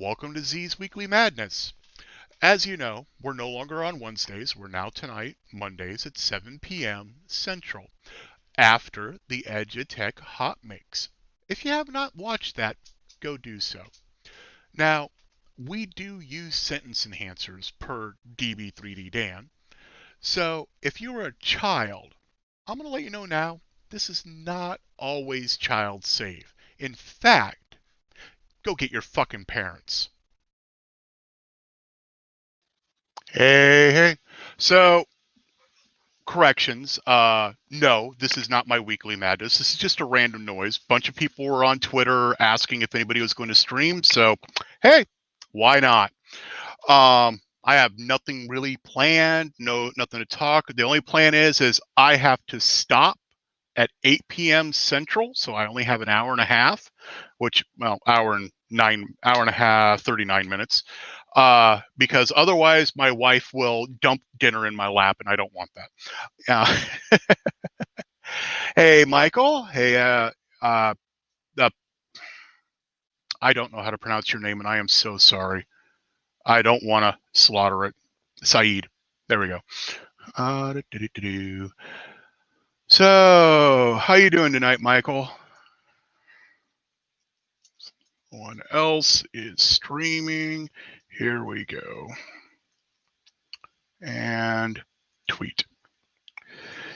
welcome to Z's Weekly Madness. As you know, we're no longer on Wednesdays. We're now tonight, Mondays at 7 p.m. Central, after the EduTech Hot Mix. If you have not watched that, go do so. Now, we do use sentence enhancers per DB3D Dan. So if you are a child, I'm going to let you know now, this is not always child safe. In fact, go get your fucking parents. Hey. So, corrections. No, this is not my weekly madness. This is just a random noise. Bunch of people were on Twitter asking if anybody was going to stream. So, hey, why not? I have nothing really planned. No, nothing to talk. The only plan is I have to stop at 8 p.m. Central, so I only have an hour and a half, which, well, hour and a half, 39 minutes, because otherwise my wife will dump dinner in my lap, and I don't want that. Hey, Michael. Hey, uh, I don't know how to pronounce your name, and I am so sorry. I don't want to slaughter it. Saeed. There we go. So, how you doing tonight, Michael? One else is streaming. Here we go. And tweet.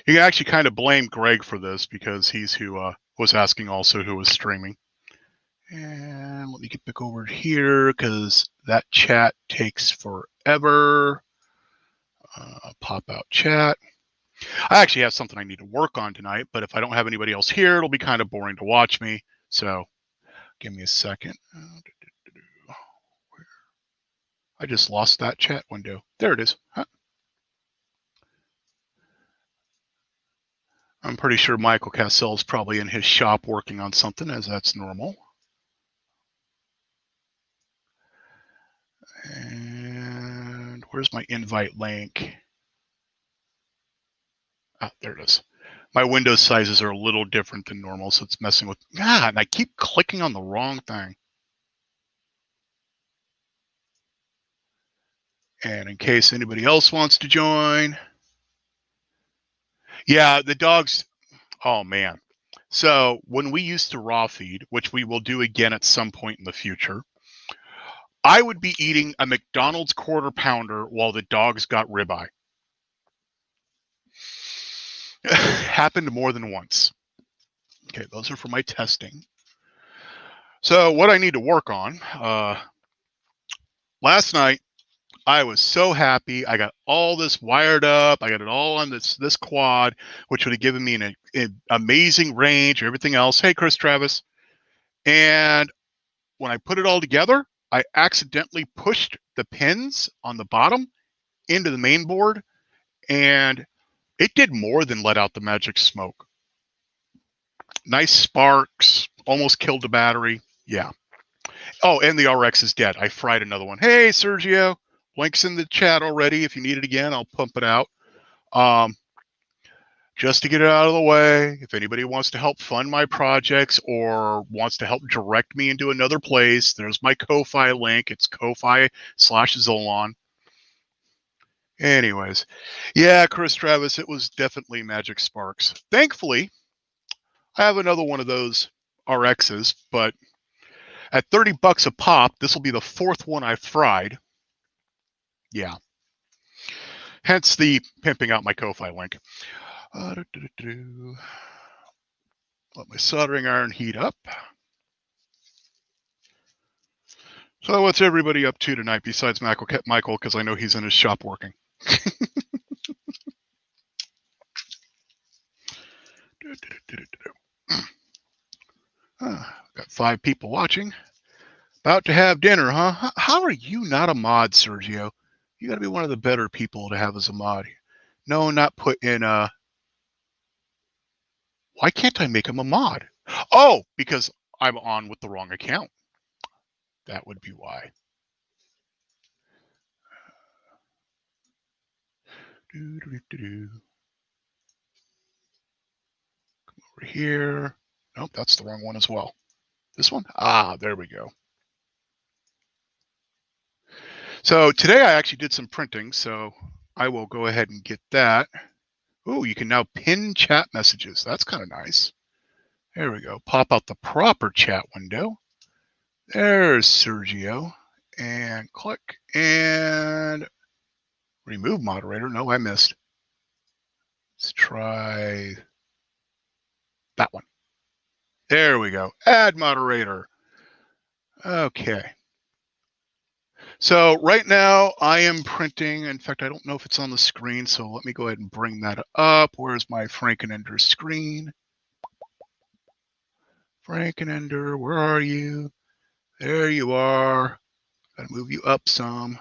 You can actually kind of blame Greg for this because he's who was asking also who was streaming. And let me get back over here because that chat takes forever. Pop out chat. I actually have something I need to work on tonight, but if I don't have anybody else here, it'll be kind of boring to watch me. So give me a second. I just lost that chat window. There it is. Huh. I'm pretty sure Michael Cassell is probably in his shop working on something, as that's normal. And where's my invite link? Ah, there it is. My window sizes are a little different than normal, so it's messing with... and I keep clicking on the wrong thing. And in case anybody else wants to join... Yeah, the dogs... Oh, man. So when we used to raw feed, which we will do again at some point in the future, I would be eating a McDonald's quarter pounder while the dogs got ribeye. Happened more than once. Okay, those are for my testing. So what I need to work on, last night, I was so happy. I got all this wired up. I got it all on this quad, which would have given me an amazing range or everything else. Hey, Chris Travis. And when I put it all together, I accidentally pushed the pins on the bottom into the main board, and it did more than let out the magic smoke. Nice sparks, almost killed the battery. Yeah. Oh, and the RX is dead. I fried another one. Hey, Sergio. Link's in the chat already. If you need it again, I'll pump it out. Just to get it out of the way, if anybody wants to help fund my projects or wants to help direct me into another place, there's my Ko-Fi link. It's Ko-Fi/Zolon. Anyways, yeah, Chris Travis, it was definitely Magic Sparks. Thankfully, I have another one of those RXs, but at $30 a pop, this will be the fourth one I've fried. Yeah. Hence the pimping out my Ko-Fi link. Let my soldering iron heat up. So what's everybody up to tonight besides Michael, because I know he's in his shop working. Got 5 people watching. About to have dinner, huh? How are you not a mod, Sergio? You got to be one of the better people to have as a mod. No, not put in Why can't I make him a mod? Oh, because I'm on with the wrong account. That would be why. Come over here. Nope, that's the wrong one as well. This one? Ah, there we go. So today I actually did some printing, so I will go ahead and get that. Oh, you can now pin chat messages. That's kind of nice. There we go. Pop out the proper chat window. There's Sergio. And click and remove moderator. No, I missed. Let's try that one. There we go. Add moderator. Okay. So right now I am printing. In fact, I don't know if it's on the screen, so let me go ahead and bring that up. Where's my Frankenender screen? Frankenender, where are you? There you are. Gotta move you up some.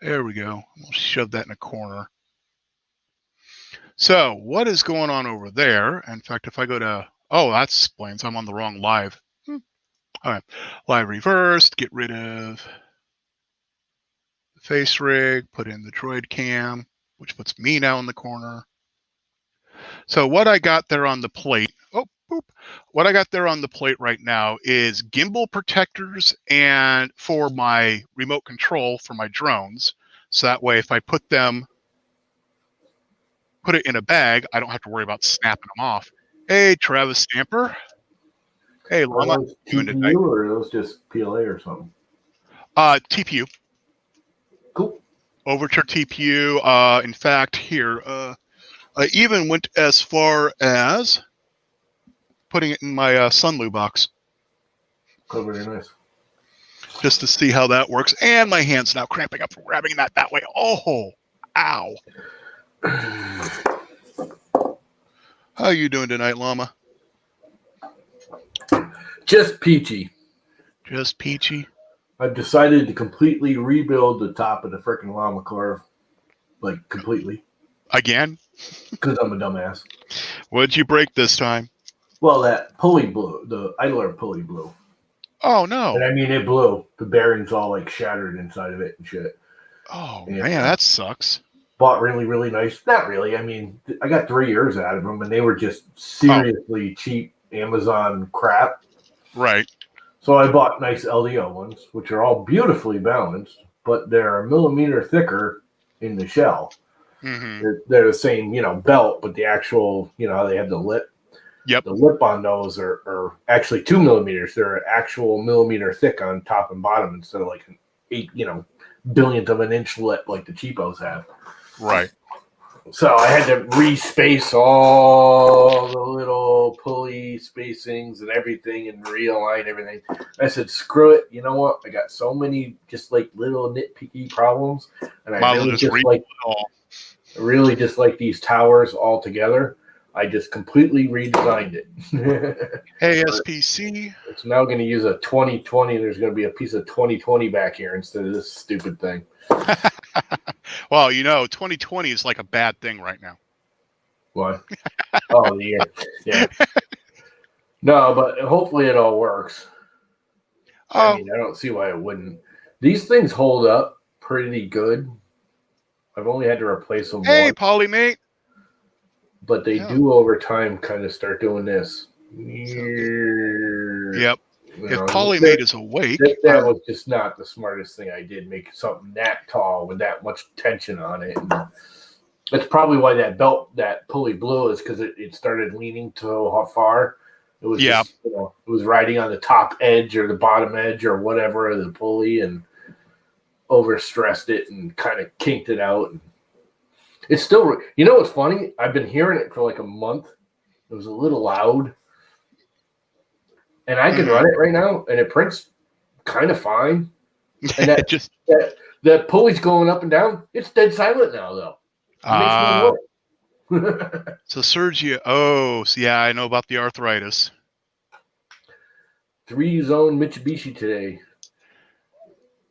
There we go. We'll shove that in a corner. So what is going on over there? In fact, if I go to, oh, that explains I'm on the wrong live. All right, live reversed, get rid of the face rig, put in the droid cam, which puts me now in the corner. So what I got there on the plate, oh, boop. What I got there on the plate right now is gimbal protectors and for my remote control for my drones. So that way, if I put it in a bag, I don't have to worry about snapping them off. Hey, Travis Stamper. Hey, Llama. Are those TPU or are those just PLA or something? TPU. Cool. Overture TPU. In fact, here, I even went as far as putting it in my Sunlu box. Oh, very nice. Just to see how that works. And my hand's now cramping up from grabbing that way. Oh, ow. How you doing tonight, Llama? Just peachy. Just peachy? I've decided to completely rebuild the top of the frickin' Llama car. Like, completely. Again? Because I'm a dumbass. What'd you break this time? Well, that pulley blew. The idler pulley blew. Oh, no. And I mean, it blew. The bearings all, like, shattered inside of it and shit. Oh, and man, that sucks. Bought really, really nice. Not really. I mean, I got 3 years out of them, and they were just seriously cheap Amazon crap. Right. So I bought nice LDO ones, which are all beautifully balanced, but they're a millimeter thicker in the shell. Mm-hmm. They're the same, belt, but the actual, how they have the lip. Yep. The lip on those are actually 2 millimeters. They're an actual millimeter thick on top and bottom instead of like an 8, billionth of an inch lip like the cheapos have. Right. So I had to respace all the little pulley spacings and everything and realign everything. I said, screw it. You know what? I got so many just like little nitpicky problems. And I really just like these towers all together. I just completely redesigned it. Hey, SPC. It's now going to use a 2020. There's going to be a piece of 2020 back here instead of this stupid thing. Well, 2020 is like a bad thing right now. Why? Oh, the year. Yeah. No, but hopefully it all works. I mean, I don't see why it wouldn't. These things hold up pretty good. I've only had to replace them Hey, once. Polymate. But they do over time kind of start doing this. Yep. If Polymate is awake. That was just not the smartest thing I did, make something that tall with that much tension on it. And that's probably why that pulley blew, is because it started leaning so far. It was just, it was riding on the top edge or the bottom edge or whatever of the pulley and overstressed it and kind of kinked it out. And it's still, what's funny? I've been hearing it for like a month. It was a little loud. And I can run it right now, and it prints kind of fine. And that pulley's going up and down. It's dead silent now, though. It makes me work. So Sergio, yeah, I know about the arthritis. 3-zone Mitsubishi today.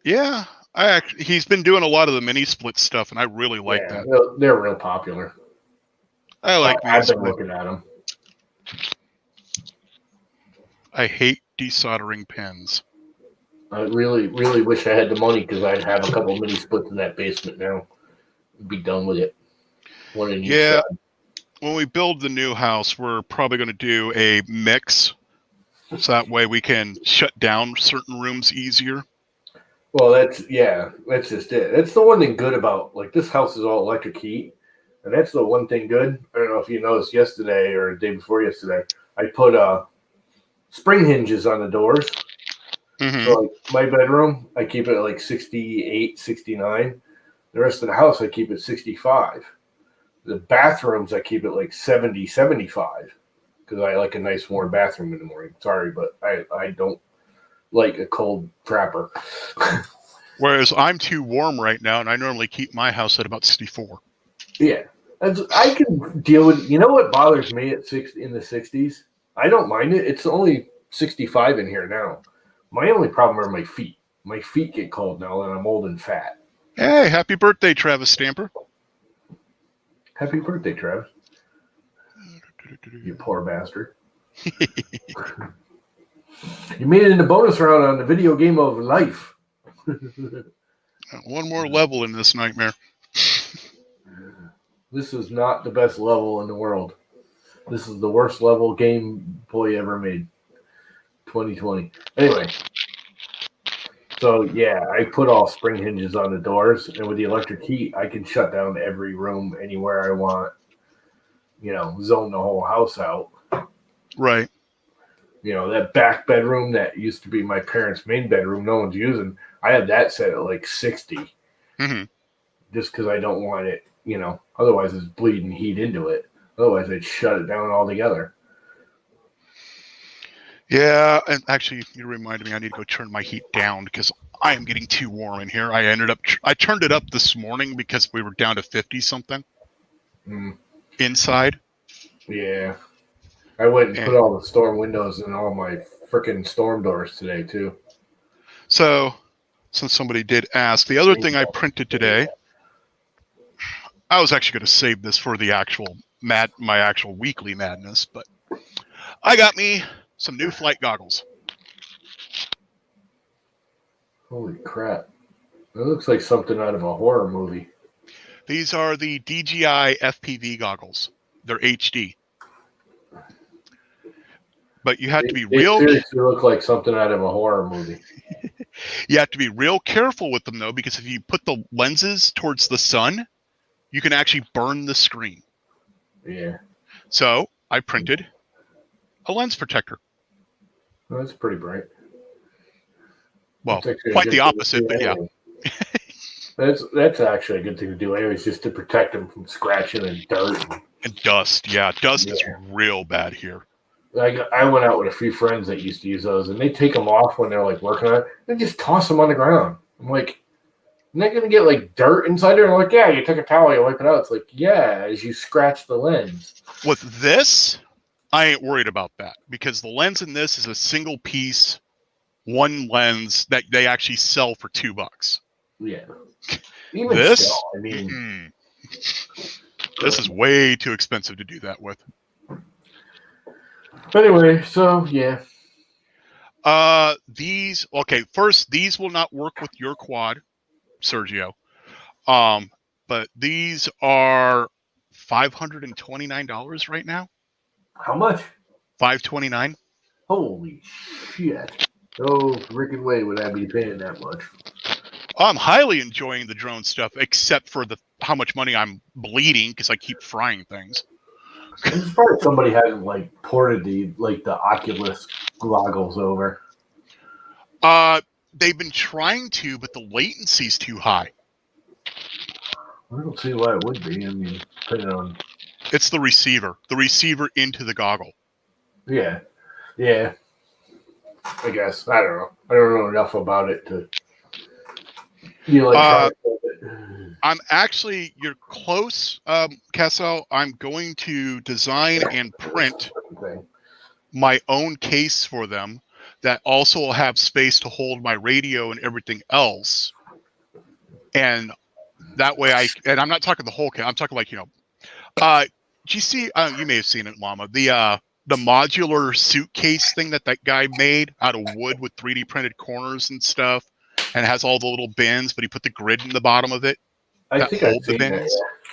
Yeah, he's been doing a lot of the mini split stuff, and I really like that. They're real popular. I like I've been looking at them. I hate desoldering pins. I really, really wish I had the money because I'd have a couple mini splits in that basement now. Be done with it. Yeah. When we build the new house, we're probably going to do a mix. So that way we can shut down certain rooms easier. Well, that's just it. That's the one thing good about like this house is all electric heat, and that's the one thing good. I don't know if you noticed yesterday or the day before yesterday. I put spring hinges on the doors. Hmm. So like my bedroom, I keep it at like 68, 69. The rest of the house, I keep it 65. The bathrooms, I keep it like 70, 75 because I like a nice warm bathroom in the morning. Sorry, but I don't like a cold trapper. Whereas I'm too warm right now, and I normally keep my house at about 64. Yeah, I can deal with. You know what bothers me at in the 60s? I don't mind it. It's only 65 in here now. My only problem are my feet. My feet get cold now, and I'm old and fat. Hey, happy birthday, Travis Stamper. Happy birthday, Travis. You poor bastard. You made it in the bonus round on the video game of life. One more level in this nightmare. This is not the best level in the world. This is the worst level Game Boy ever made. 2020. Anyway, so yeah, I put all spring hinges on the doors, and with the electric heat, I can shut down every room anywhere I want. You know, zone the whole house out. Right. You know, that back bedroom that used to be my parents' main bedroom, no one's using. I have that set at like 60, Hmm. just because I don't want it. You know, otherwise it's bleeding heat into it. Otherwise, I'd shut it down altogether. Yeah, and actually, you reminded me I need to go turn my heat down because I am getting too warm in here. I turned it up this morning because we were down to 50 something inside. Yeah. I went and put And all the storm windows in all my freaking storm doors today, too. so, since somebody did ask, the other thing I printed today, I was actually going to save this for the actual my actual weekly madness, but I got me some new flight goggles. Holy crap. It looks like something out of a horror movie. These are the DJI FPV goggles. They're HD. But you have to be They real seriously look like something out of a horror movie. you have to be real careful with them though, because if you put the lenses towards the sun, you can actually burn the screen. Yeah. So I printed a lens protector. Well, that's pretty bright. Well, quite the opposite, but yeah. That's actually a good thing to do anyways, just to protect them from scratching and dirt. And dust, yeah. Dust is real bad here. I went out with a few friends that used to use those, and they take them off when they're like working on it, and just toss them on the ground. I'm like, isn't that gonna get like dirt inside there? And I'm like, yeah, you took a towel, you wipe it out. It's like, yeah, as you scratch the lens. With this, I ain't worried about that because the lens in this is a single piece, one lens that they actually sell for $2. Yeah. Even this, still, I mean, this is way too expensive to do that with. Anyway, so yeah. First, these will not work with your quad, Sergio. But these are $529 right now. How much? $529. Holy shit. No freaking way would I be paying that much. I'm highly enjoying the drone stuff, except for how much money I'm bleeding because I keep frying things. I'm surprised somebody hasn't like ported the Oculus goggles over. They've been trying to, but the latency's too high. I don't see why it would be. I mean, depending on. It's the receiver into the goggle. Yeah. I guess I don't know. I don't know enough about it to. You're close, Cassel. I'm going to design and print my own case for them that also will have space to hold my radio and everything else. And that way I'm not talking the whole case. I'm talking like, do you see, you may have seen it, Llama, the modular suitcase thing that guy made out of wood with 3D printed corners and stuff, and it has all the little bins, but he put the grid in the bottom of it. I think I've seen that,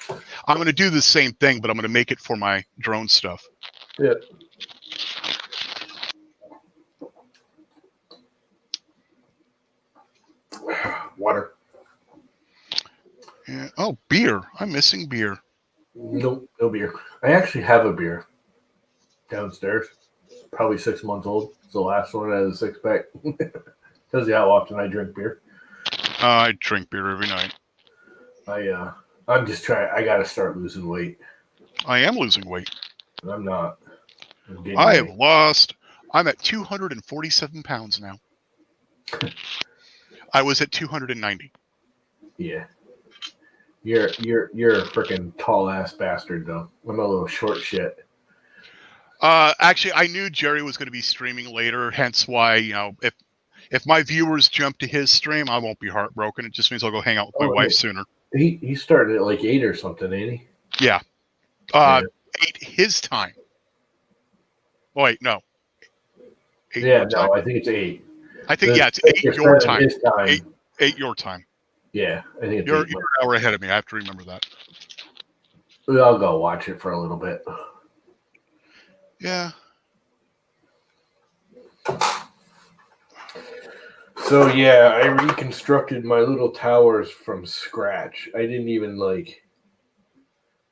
yeah. I'm going to do the same thing, but I'm going to make it for my drone stuff. Yeah. Water. Yeah. Oh, beer. I'm missing beer. Nope, no beer. I actually have a beer downstairs. Probably 6 months old. It's the last one out of the 6-pack. Tells you how often I drink beer. I drink beer every night. I'm just trying. I got to start losing weight. I am losing weight. I'm not. I have lost. I'm at 247 pounds now. I was at 290. Yeah. You're a freaking tall ass bastard though. I'm a little short shit. Actually, I knew Jerry was going to be streaming later, hence why, if my viewers jump to his stream, I won't be heartbroken. It just means I'll go hang out with my wife sooner. He started at like 8 or something, ain't he? Yeah. 8 his time. Oh, wait, no. 8 yeah, no, I think it's 8. I think, it's 8 your time. 8 your time. Yeah, I think it's you're an hour ahead of me. I have to remember that. I'll go watch it for a little bit. Yeah. So, yeah, I reconstructed my little towers from scratch. I didn't even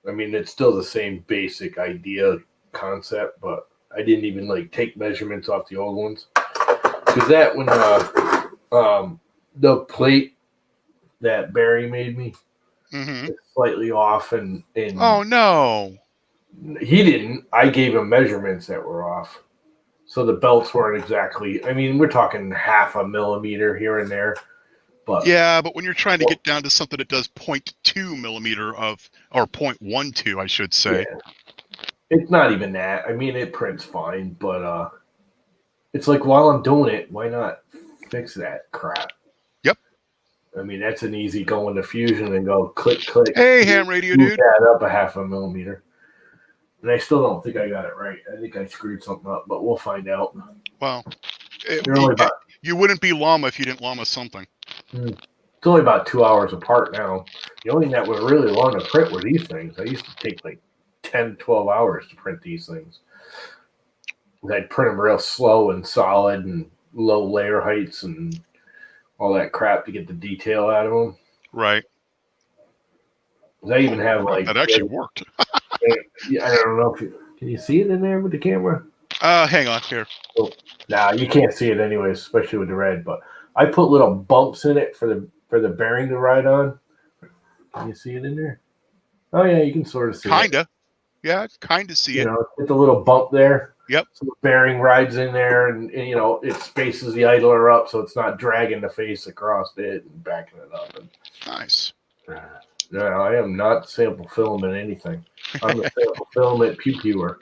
it's still the same basic idea concept, but I didn't even take measurements off the old ones. Because that when the plate that Barry made me is slightly off and oh no. He didn't. I gave him measurements that were off. So the belts weren't exactly, we're talking 0.5 millimeter here and there. But yeah, but when you're trying to get down to something that does 0.2 millimeter or 0.12, I should say. Yeah. It's not even that. It prints fine, but it's like while I'm doing it, why not fix that crap? Yep. That's an easy go into Fusion and go click. Hey, ham radio dude. That up 0.5 millimeter. And I still don't think I got it right. I think I screwed something up, but we'll find out. Well, you wouldn't be llama if you didn't llama something. It's only about 2 hours apart now. The only thing that were really long to print were these things. I used to take 10, 12 hours to print these things. I'd print them real slow and solid and low layer heights and all that crap to get the detail out of them. Right. I even have that actually worked. I don't know if can you see it in there with the camera? Hang on here. Oh, nah, you can't see it anyways, especially with the red. But I put little bumps in it for the bearing to ride on. Can you see it in there? Oh yeah, you can sort of see it. Kinda. Yeah, kind of see it. It's a little bump there. Yep. So the bearing rides in there, and it spaces the idler up so it's not dragging the face across it and backing it up. Nice. No, I am not sample filming anything. I'm a sample film at Pew Pewer.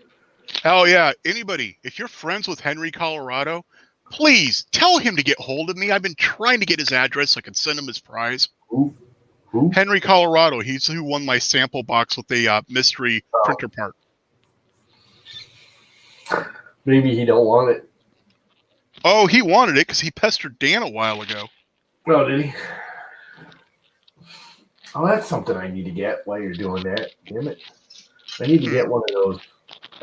Hell yeah. Anybody, if you're friends with Henry Colorado, please tell him to get hold of me. I've been trying to get his address so I can send him his prize. Who? Henry Colorado. He's who won my sample box with the mystery printer part. Maybe he don't want it. Oh, he wanted it because he pestered Dan a while ago. Oh, did he? Oh, that's something I need to get while you're doing that. Damn it. I need to get one of those.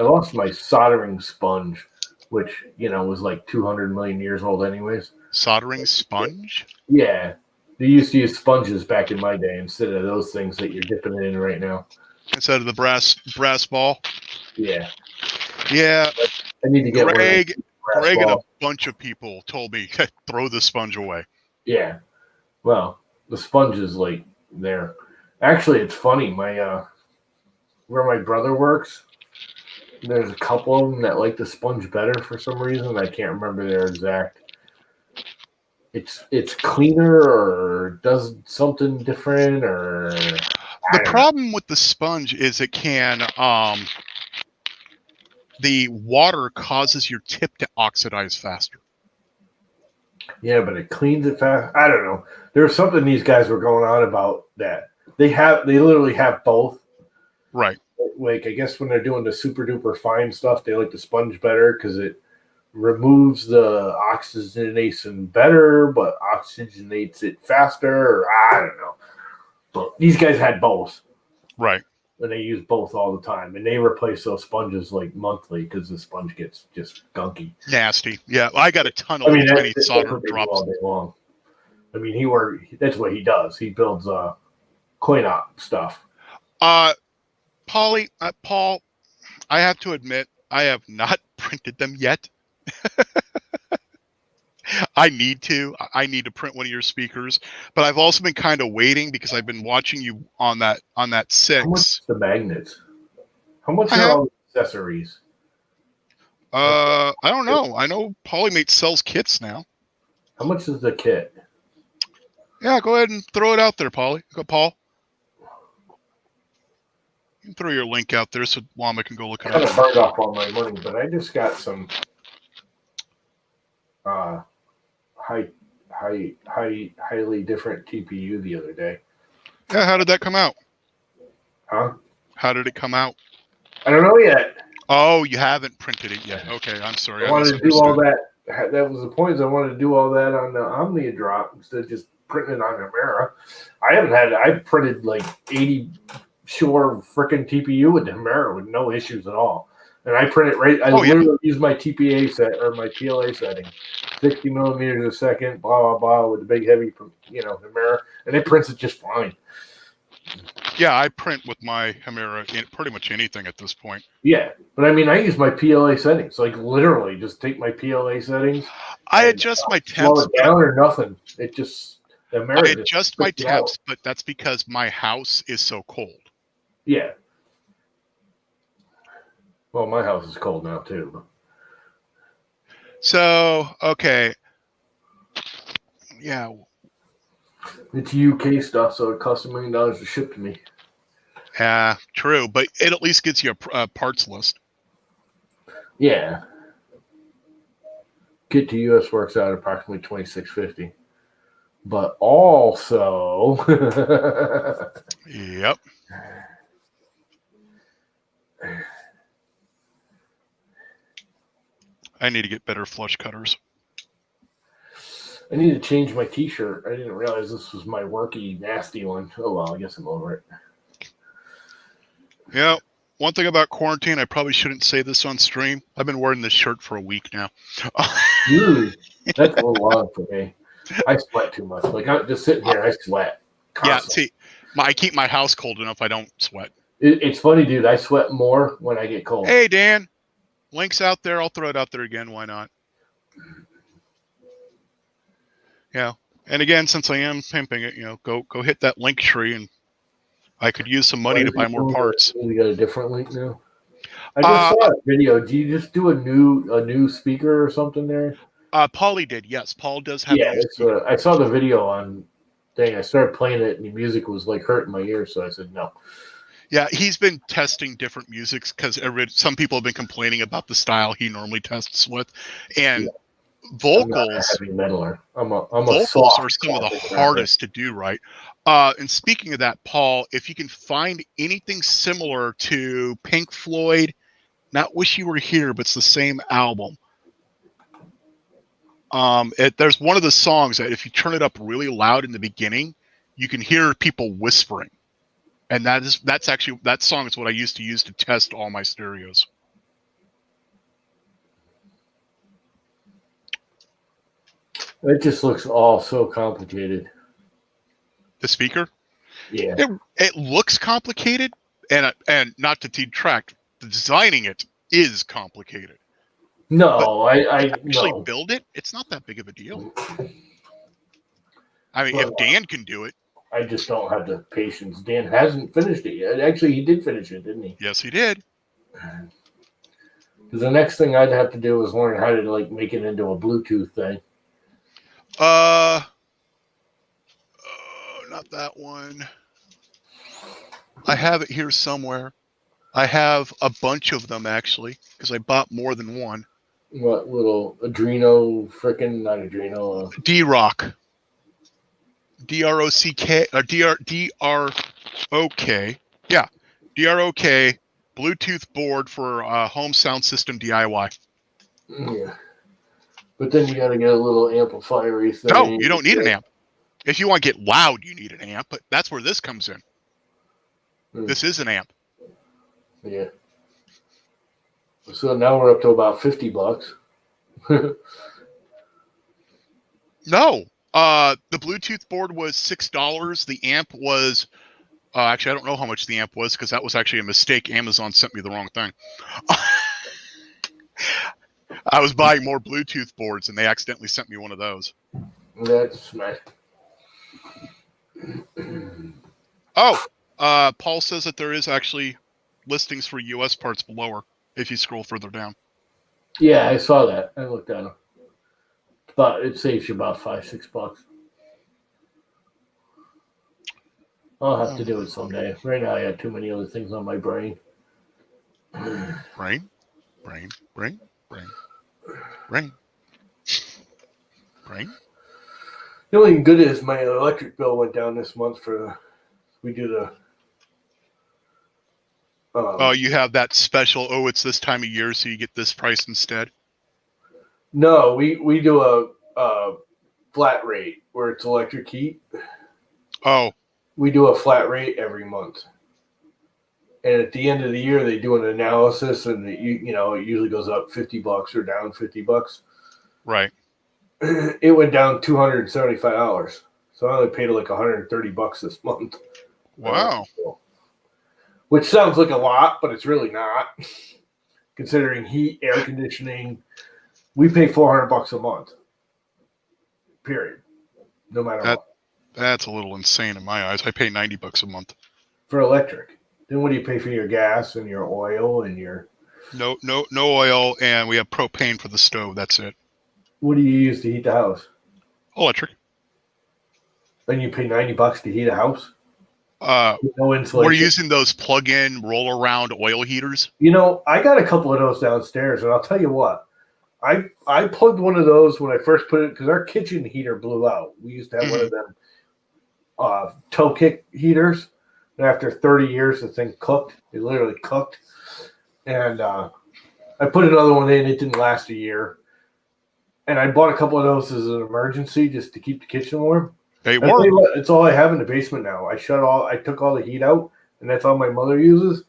I lost my soldering sponge, which, was 200 million years old anyways. Soldering sponge? Yeah. They used to use sponges back in my day instead of those things that you're dipping it in right now. Instead of the brass ball? Yeah. Yeah. I need to get Greg and a bunch of people told me, throw the sponge away. Yeah. Well, the sponge is there. Actually, it's funny. My where my brother works, there's a couple of them that like the sponge better for some reason. I can't remember their exact. It's cleaner or does something different or. The problem with the sponge is it can the water causes your tip to oxidize faster. Yeah, but it cleans it fast. I don't know. There was something these guys were going on about that. They literally have both. Right. I guess when they're doing the super duper fine stuff, they like the sponge better because it removes the oxygenation better, but oxygenates it faster. Or I don't know. But these guys had both. Right. And they use both all the time. And they replace those sponges monthly because the sponge gets just gunky. Nasty. Yeah, I got a ton of tiny solder drops. All day long. I mean, that's what he does. He builds coin op stuff. Paul, I have to admit, I have not printed them yet. I need to print one of your speakers, but I've also been kind of waiting because I've been watching you on that How much 6. the magnets? How much I are have. all the accessories? I don't know. I know Polymate sells kits now. How much is the kit? Yeah, go ahead and throw it out there, Paul. Paul. You can throw your link out there so Llama can go look it I kind up. of burned off all my money, but I just got some highly different TPU the other day. Yeah, how did that come out? Huh? How did it come out? I don't know yet. Oh, you haven't printed it yet. Okay, I'm sorry. I wanted to do all that. That was the point. I wanted to do all that on the Omnia drop instead of just printing it on Hemera. I printed like 80 Shure freaking TPU with the Hemera with no issues at all. And I print it right. I literally use my TPA set or my PLA setting, 60 millimeters a second, blah blah blah, with the big heavy, Hemera, and it prints it just fine. Yeah, I print with my Hemera in pretty much anything at this point. Yeah, but I mean, I use my PLA settings. Like literally, just take my PLA settings. I adjust my temps. Slow it down or nothing. It just I adjust my temps, but that's because my house is so cold. Yeah. Well, my house is cold now too. So okay. Yeah. It's UK stuff, so it costs $1 million to ship to me. Yeah, true, but it at least gets you a parts list. Yeah. Get to US works out approximately $26.50, but also. Yep. I need to get better flush cutters. I need to change my T-shirt. I didn't realize this was my worky, nasty one. Oh well, I guess I'm over it. Yeah. One thing about quarantine, I probably shouldn't say this on stream. I've been wearing this shirt for a week now. Dude, that's a little long for me. I sweat too much. Like I'm just sitting here, I sweat constantly. Yeah, see, I keep my house cold enough I don't sweat. It's funny, dude. I sweat more when I get cold. Hey, Dan. Link's out there. I'll throw it out there again. Why not? Yeah. And again, since I am pimping it, go hit that link tree, and I could use some money to buy more parts. You got a different link now? I just saw a video. Do you just do a new speaker or something there? Paulie did. Yes, Paul does have. Yeah, I saw the video on thing. I started playing it, and the music was like hurting my ears, so I said no. Yeah, he's been testing different musics because some people have been complaining about the style he normally tests with, and vocals. I'm not a heavy metaler. Vocals are some of the hardest to do right. And speaking of that, Paul, if you can find anything similar to Pink Floyd, not Wish You Were Here, but it's the same album. There's one of the songs that if you turn it up really loud in the beginning, you can hear people whispering. And that song is what I used to use to test all my stereos. It just looks all so complicated. The speaker? Yeah. It looks complicated, and not to detract, designing it is complicated. No, I actually build it. It's not that big of a deal. I mean, if Dan can do it. I just don't have the patience. Dan hasn't finished it yet. Actually, he did finish it, didn't he? Yes, he did. Because the next thing I'd have to do is learn how to make it into a Bluetooth thing. Not that one. I have it here somewhere. I have a bunch of them actually because I bought more than one. What little Adreno freaking not Adreno? D-Rock. D-R-O-C-K or D-R-O-K. Yeah. D-R-O-K Bluetooth board for home sound system DIY. Yeah. But then you got to get a little amplifier thing. No, you don't need an amp. If you want to get loud, you need an amp, but that's where this comes in. This is an amp. Yeah. So now we're up to about $50. No, The Bluetooth board was $6. The amp was actually, I don't know how much the amp was because that was actually a mistake. Amazon sent me the wrong thing. I was buying more Bluetooth boards and they accidentally sent me one of those. That's nice. Oh, Paul says that there is actually listings for US parts below if you scroll further down. Yeah, I saw that. I looked at them. But it saves you about $5-6. I'll have to do it someday. Right now, I got too many other things on my brain. Brain. The only thing good is my electric bill went down this month we do the. Oh, you have that special. Oh, it's this time of year, so you get this price instead. No, we do a flat rate where it's electric heat. Oh, we do a flat rate every month, and at the end of the year they do an analysis, and it usually goes up $50 or down $50. Right. It went down $275, so I only paid like $130 this month. Wow. Which sounds like a lot, but it's really not. Considering heat, air conditioning, we pay $400 a month. Period. No matter what. That's a little insane in my eyes. I pay $90 a month for electric. Then what do you pay for your gas and your oil and your? No oil, and we have propane for the stove. That's it. What do you use to heat the house? Electric. And you pay $90 to heat a house? No insulation. We're using those plug-in roll-around oil heaters. I got a couple of those downstairs, and I'll tell you what. I plugged one of those when I first put it because our kitchen heater blew out. We used to have one of them toe kick heaters. And after 30 years, the thing cooked. It literally cooked. And I put another one in. It didn't last a year. And I bought a couple of those as an emergency just to keep the kitchen warm. They work. It's all I have in the basement now. I took all the heat out, and that's all my mother uses.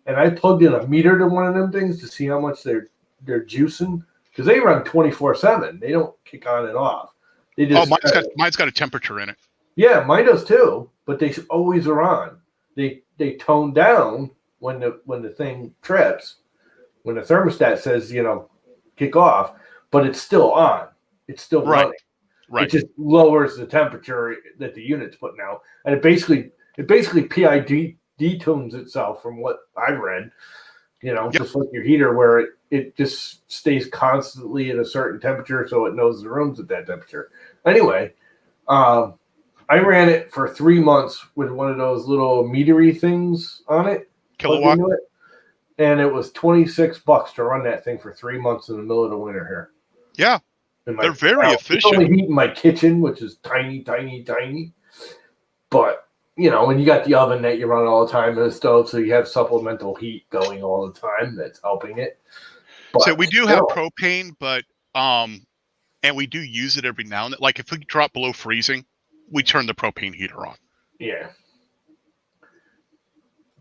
And I plugged in a meter to one of them things to see how much they're juicing because they run 24/7. They don't kick on and off. They just mine's got a temperature in it. Yeah, mine does too. But they always are on. They tone down when the thing trips, when the thermostat says kick off, but it's still on. It's still running. Right. It just lowers the temperature that the unit's putting out, and it basically PID detunes itself from what I've read. Just like your heater, where it just stays constantly at a certain temperature, so it knows the room's at that temperature. Anyway, I ran it for 3 months with one of those little metery things on it, kilowatt, and it was $26 to run that thing for 3 months in the middle of the winter here. Yeah. They're very efficient. It's only heating my kitchen, which is tiny, tiny, tiny. But, and you got the oven that you run all the time and the stove, so you have supplemental heat going all the time that's helping it. But so we do have propane, but and we do use it every now and then. Like if we drop below freezing, we turn the propane heater on. Yeah.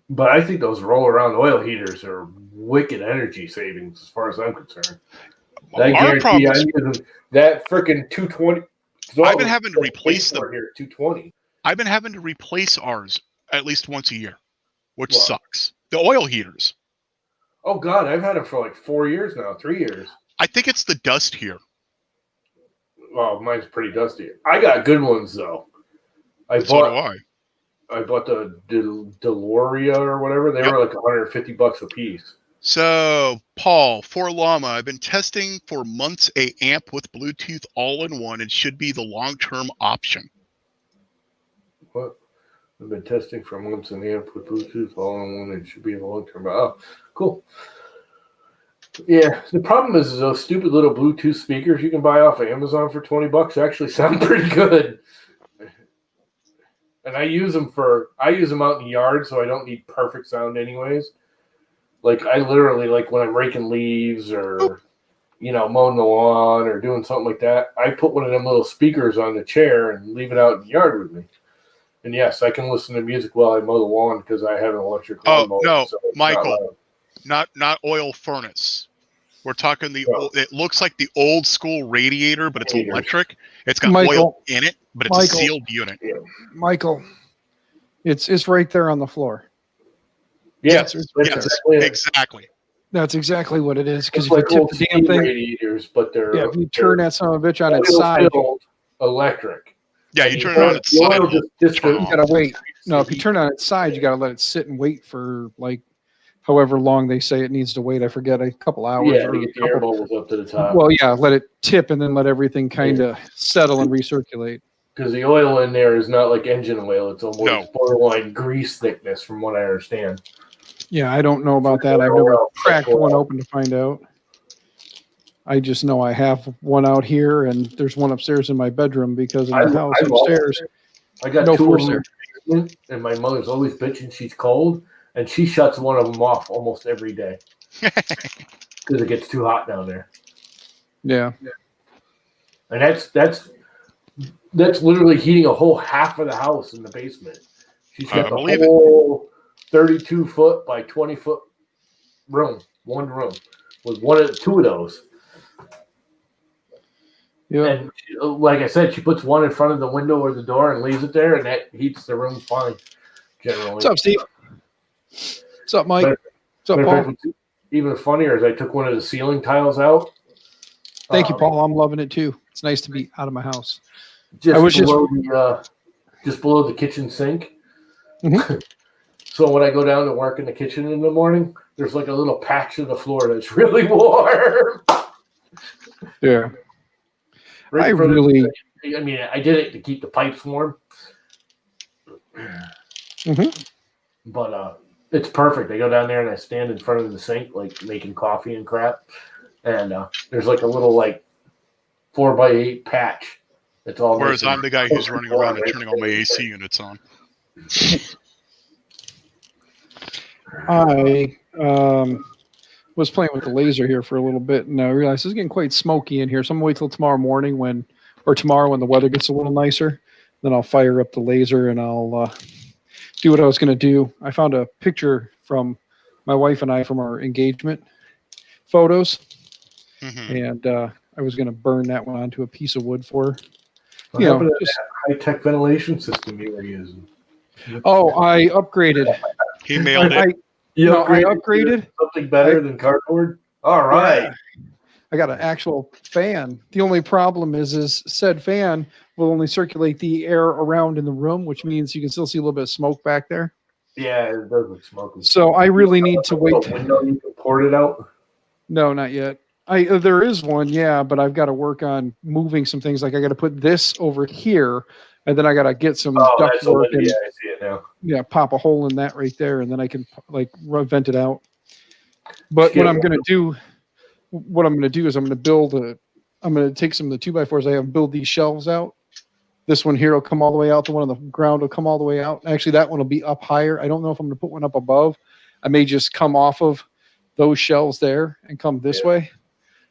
But I think those roll-around oil heaters are wicked energy savings as far as I'm concerned. I guarantee I'm using that freaking 220. I've been having to replace them here. 220. I've been having to replace ours at least once a year, which sucks. The oil heaters. Oh God, I've had them for like 4 years now, 3 years. I think it's the dust here. Well, mine's pretty dusty. I got good ones though. I bought the Deloria or whatever. They were like $150 a piece. So, Paul, for Llama, I've been testing for months a amp with Bluetooth all-in-one. It should be the long-term option. What? I've been testing for months an amp with Bluetooth all-in-one. It should be the long-term. Oh, cool. Yeah, the problem is those stupid little Bluetooth speakers you can buy off of Amazon for $20 actually sound pretty good. And I use them out in the yard, so I don't need perfect sound anyways. Like I literally when I'm raking leaves or mowing the lawn or doing something like that, I put one of them little speakers on the chair and leave it out in the yard with me. And yes, I can listen to music while I mow the lawn because I have an electric lawnmower. Oh no, so Michael, not oil furnace. We're talking it looks like the old school radiator, but it's electric. It's got oil in it, but it's a sealed unit. Michael, it's right there on the floor. Yes, exactly. That's exactly what it is. Because if like you tip the damn thing, radiators, but they're if you turn that son of a bitch on its side, electric. Yeah, you turn it on its side. You gotta wait. No, if you turn it on its side, you gotta let it sit and wait for like however long they say it needs to wait. I forget, a couple hours. Yeah, to get the air bubbles up to the top. Well, yeah, let it tip and then let everything kind of settle and recirculate. Because the oil in there is not like engine oil; it's almost borderline grease thickness, from what I understand. Yeah, I don't know about that. I've never cracked one open to find out. I just know I have one out here, and there's one upstairs in my bedroom because in the house upstairs, I got two of them, and my mother's always bitching she's cold, and she shuts one of them off almost every day because it gets too hot down there. Yeah, and that's literally heating a whole half of the house in the basement. She's got the whole 32-foot by 20-foot room, one room with two of those. Yeah, and like I said, she puts one in front of the window or the door and leaves it there, and that heats the room fine. Generally. What's up, Steve? What's up, Mike? What's up, Paul? Even funnier is I took one of the ceiling tiles out. Thank you, Paul. I'm loving it too. It's nice to be out of my house. Just below the kitchen sink. Mm-hmm. So when I go down to work in the kitchen in the morning, there's like a little patch of the floor that's really warm. Yeah. I mean, I did it to keep the pipes warm. Mm-hmm. But it's perfect. I go down there and I stand in front of the sink, like making coffee and crap. And there's like a little 4x8 patch. That's all. Whereas I'm the guy who's running around and turning all my AC units on. I was playing with the laser here for a little bit, and I realized it's getting quite smoky in here. So I'm gonna wait till tomorrow morning when the weather gets a little nicer. Then I'll fire up the laser and I'll do what I was gonna do. I found a picture from my wife and I from our engagement photos, and I was gonna burn that one onto a piece of wood for her. What happened to that high-tech ventilation system you were using? Oh, I upgraded. He mailed it. I upgraded something better than cardboard. All right. Yeah. I got an actual fan. The only problem is said fan will only circulate the air around in the room, which means you can still see a little bit of smoke back there. Yeah, it does look smoky. So I really need to wait. Window you can port it out? No, not yet. There is one, yeah, but I've got to work on moving some things. Like I got to put this over here, and then I got to get some duct work. Yeah, I see it now. Yeah, pop a hole in that right there, and then I can vent it out. But what I'm going to do is I'm going to take some of the 2x4s I have and build these shelves out. This one here will come all the way out. The one on the ground will come all the way out. Actually, that one will be up higher. I don't know if I'm going to put one up above. I may just come off of those shelves there and come this way.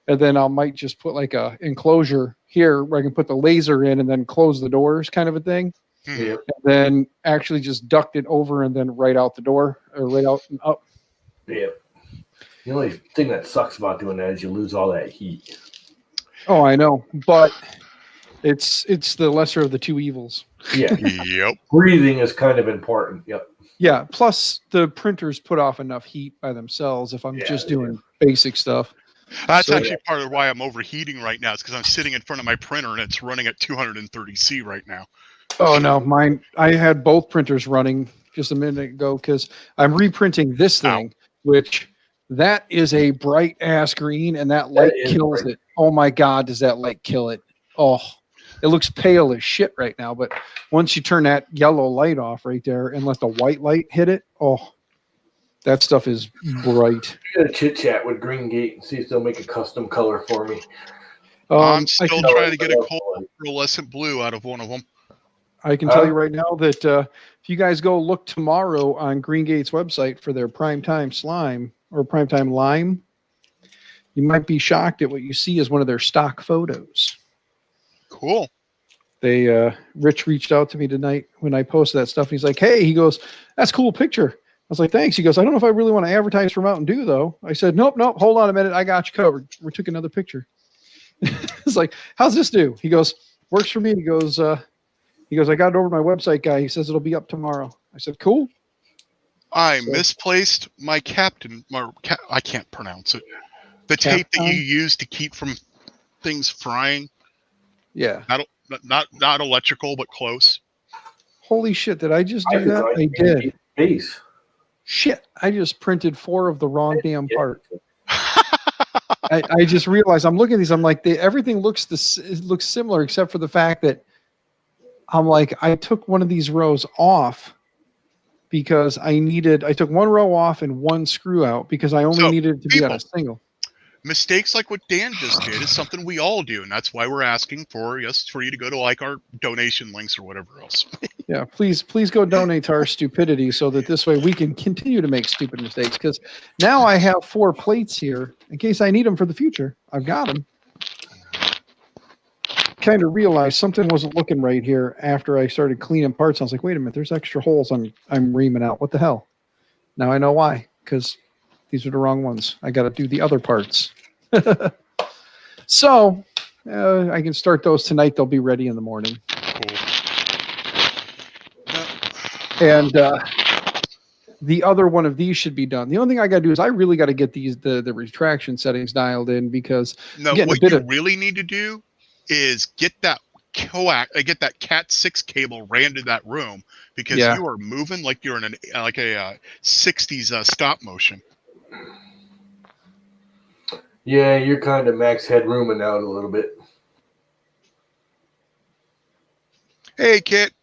And then I might just put like a enclosure here where I can put the laser in and then close the doors kind of a thing. Yep. And then actually just duct it over and then right out the door or right out and up. Yeah. The only thing that sucks about doing that is you lose all that heat. Oh, I know. But it's the lesser of the two evils. Yeah. Yep. Breathing is kind of important. Yep. Yeah. Plus the printers put off enough heat by themselves if I'm just doing basic stuff. That's actually part of why I'm overheating right now. It's because I'm sitting in front of my printer and it's running at 230C right now. Oh no, I had both printers running just a minute ago because I'm reprinting this thing, which that is a bright ass green, and that light kills it. Oh my God, does that light kill it? Oh, it looks pale as shit right now, but once you turn that yellow light off right there and let the white light hit it, oh, that stuff is bright. I'm gonna chit chat with Green Gate and see if they'll make a custom color for me. I'm still trying to get a cold fluorescent blue out of one of them. I can tell you right now that if you guys go look tomorrow on Green Gate's website for their Primetime Slime or Primetime Lime, you might be shocked at what you see as one of their stock photos. Cool. Rich reached out to me tonight when I posted that stuff. He's like, hey, he goes, that's a cool picture. I was like, thanks. He goes, I don't know if I really want to advertise for Mountain Dew, though. I said, nope, hold on a minute. I got you covered. We took another picture. It's like, how's this do? He goes, Works for me. He goes, I got it over to my website guy. He says it'll be up tomorrow. I said, cool. I So- misplaced my captain. I can't pronounce it. The tape that you use to keep from things frying. Yeah. Not electrical, but close. Holy shit. Did I just do that? I did. Base. Shit. I just printed 4 of the wrong damn part. I just realized I'm looking at these. I'm like, everything looks similar except for the fact that I'm like, I took one of these rows off because I took one row off and one screw out because I only needed it to be on a single. Mistakes like what Dan just did is something we all do, and that's why we're asking for you to go to like our donation links or whatever else. Yeah, please go donate to our stupidity so that this way we can continue to make stupid mistakes. Because now I have 4 plates here in case I need them for the future. I've got them. Kind of realized something wasn't looking right here after I started cleaning parts. I was like, wait a minute, there's extra holes I'm reaming out. What the hell? Now I know why. Because these are the wrong ones. I got to do the other parts. So I can start those tonight. They'll be ready in the morning. Cool. And the other one of these should be done. The only thing I got to do is I really got to get the retraction settings dialed in because what you really need to do is get that Cat 6 cable ran to that room because you are moving like you're in a 60s stop motion. Yeah, you're kind of max headrooming out a little bit. Hey, Kit.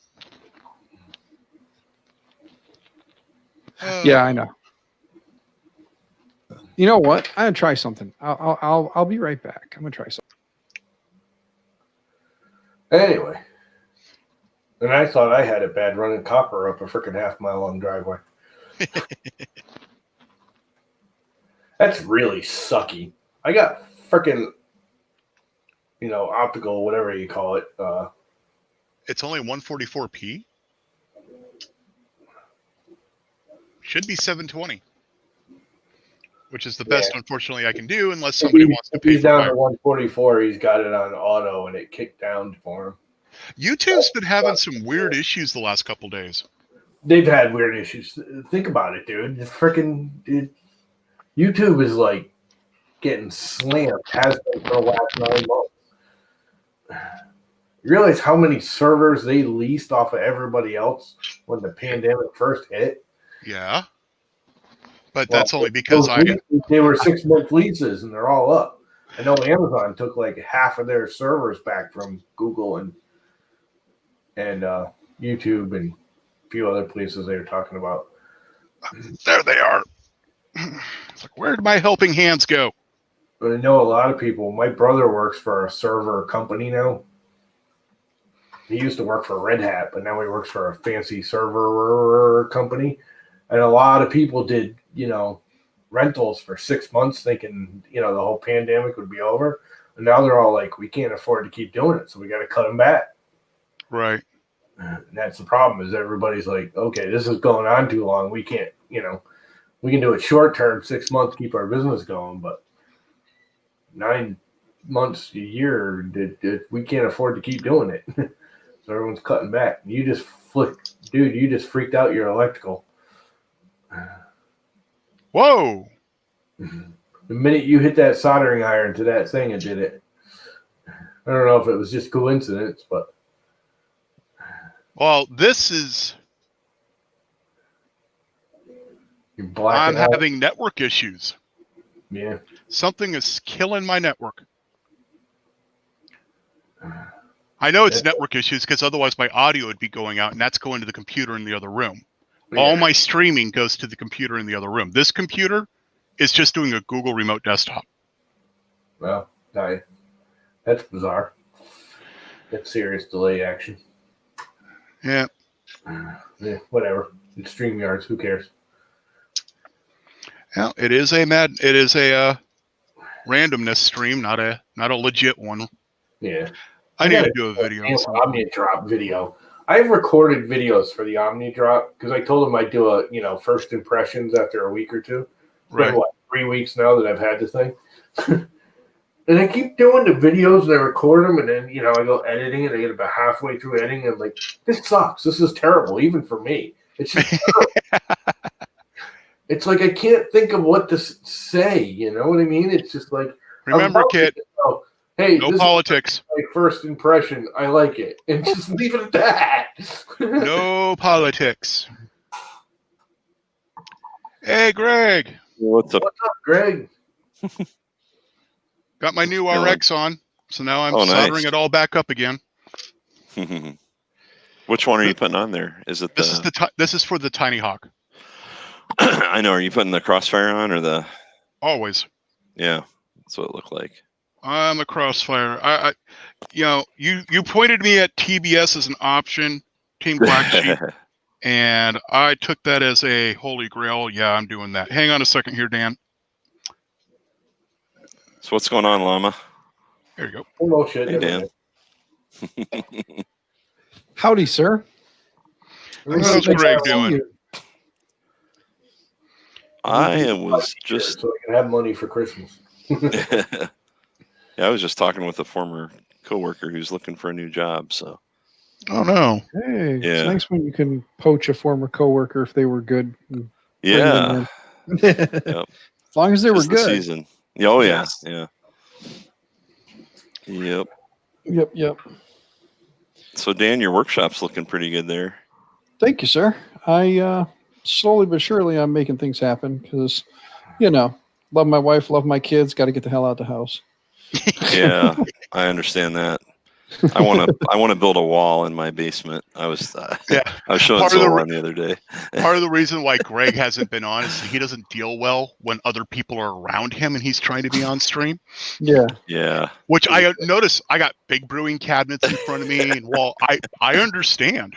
Yeah, I know. You know what? I'm gonna try something. I'll be right back. I'm gonna try something. Anyway, and I thought I had it bad running copper up a freaking half-mile long driveway. That's really sucky. I got freaking, optical, whatever you call it. It's only 144p. Should be 720, which is the best, unfortunately, I can do unless somebody wants to pay. He's down to 144. He's got it on auto, and it kicked down for him. YouTube's been having some weird issues the last couple days. They've had weird issues. Think about it, dude. YouTube is like getting slammed. Has been for the last 9 months. You realize how many servers they leased off of everybody else when the pandemic first hit? Yeah. But that's only because they were 6-month leases and they're all up. I know Amazon took like half of their servers back from Google and YouTube and a few other places they were talking about. There they are. It's like, where did my helping hands go? But I know a lot of people. My brother works for a server company now. He used to work for Red Hat, but now he works for a fancy server company. And a lot of people did, rentals for 6 months thinking, the whole pandemic would be over. And now they're all like, we can't afford to keep doing it, so we got to cut them back. Right. And that's the problem is everybody's like, okay, this is going on too long. We can't, we can do it short term, 6 months, keep our business going, but 9 months, a year, we can't afford to keep doing it. So everyone's cutting back. You just freaked out your electrical. Whoa. The minute you hit that soldering iron to that thing, it did it. I don't know if it was just coincidence, but. Well, this is. I'm having network issues. Yeah. Something is killing my network. I know it's network issues because otherwise my audio would be going out, and that's going to the computer in the other room. Yeah. All my streaming goes to the computer in the other room. This computer is just doing a Google Remote Desktop. Well, that's bizarre. That's serious delay action. Yeah. Yeah, whatever. It's StreamYards. Who cares? Yeah, it is a randomness stream, not a legit one. Yeah. I need to do a video. OmniDrop video. I've recorded videos for the OmniDrop because I told them I'd do a first impressions after a week or two. It's been, 3 weeks now that I've had the thing. And I keep doing the videos and I record them, and then I go editing, and I get about halfway through editing, and I'm like, this sucks. This is terrible, even for me. It's just terrible. It's like I can't think of what to say. You know what I mean? It's just like Remember, kid, hey, no this politics. is my first impression. I like it, and just leave it at that. No politics. Hey, Greg. What's up? What's up, Greg? Got my new Dylan. RX on, so now I'm Oh, soldering nice. it all back up again. Which one are you putting on there? Is it This is this is for the Tiny Hawk. I know. Are you putting the Crossfire on or the? Always. Yeah, that's what it looked like. I'm a Crossfire. You pointed me at TBS as an option, Team Black Sheep, and I took that as a holy grail. Yeah, I'm doing that. Hang on a second here, Dan. So what's going on, Llama? There you go. Oh shit! Hey, Dan. Howdy, sir. How's Greg doing? I was just. so I can have money for Christmas. Yeah, I was just talking with a former coworker who's looking for a new job. So. Oh no. Hey, Yeah. it's nice when you can poach a former coworker if they were good. and bring Yeah. them in. As long as they were It's the good. season. Oh yeah. Yes. Yeah. Yep. Yep. So Dan, your workshop's looking pretty good there. Thank you, sir. I slowly but surely I'm making things happen because, love my wife, love my kids, got to get the hell out the house. Yeah, I understand that. I want to build a wall in my basement. I was showing Part of the someone the other day. Part of the reason why Greg hasn't been on is he doesn't deal well when other people are around him and he's trying to be on stream. Yeah. Yeah. Which I notice I got big brewing cabinets in front of me, and I understand.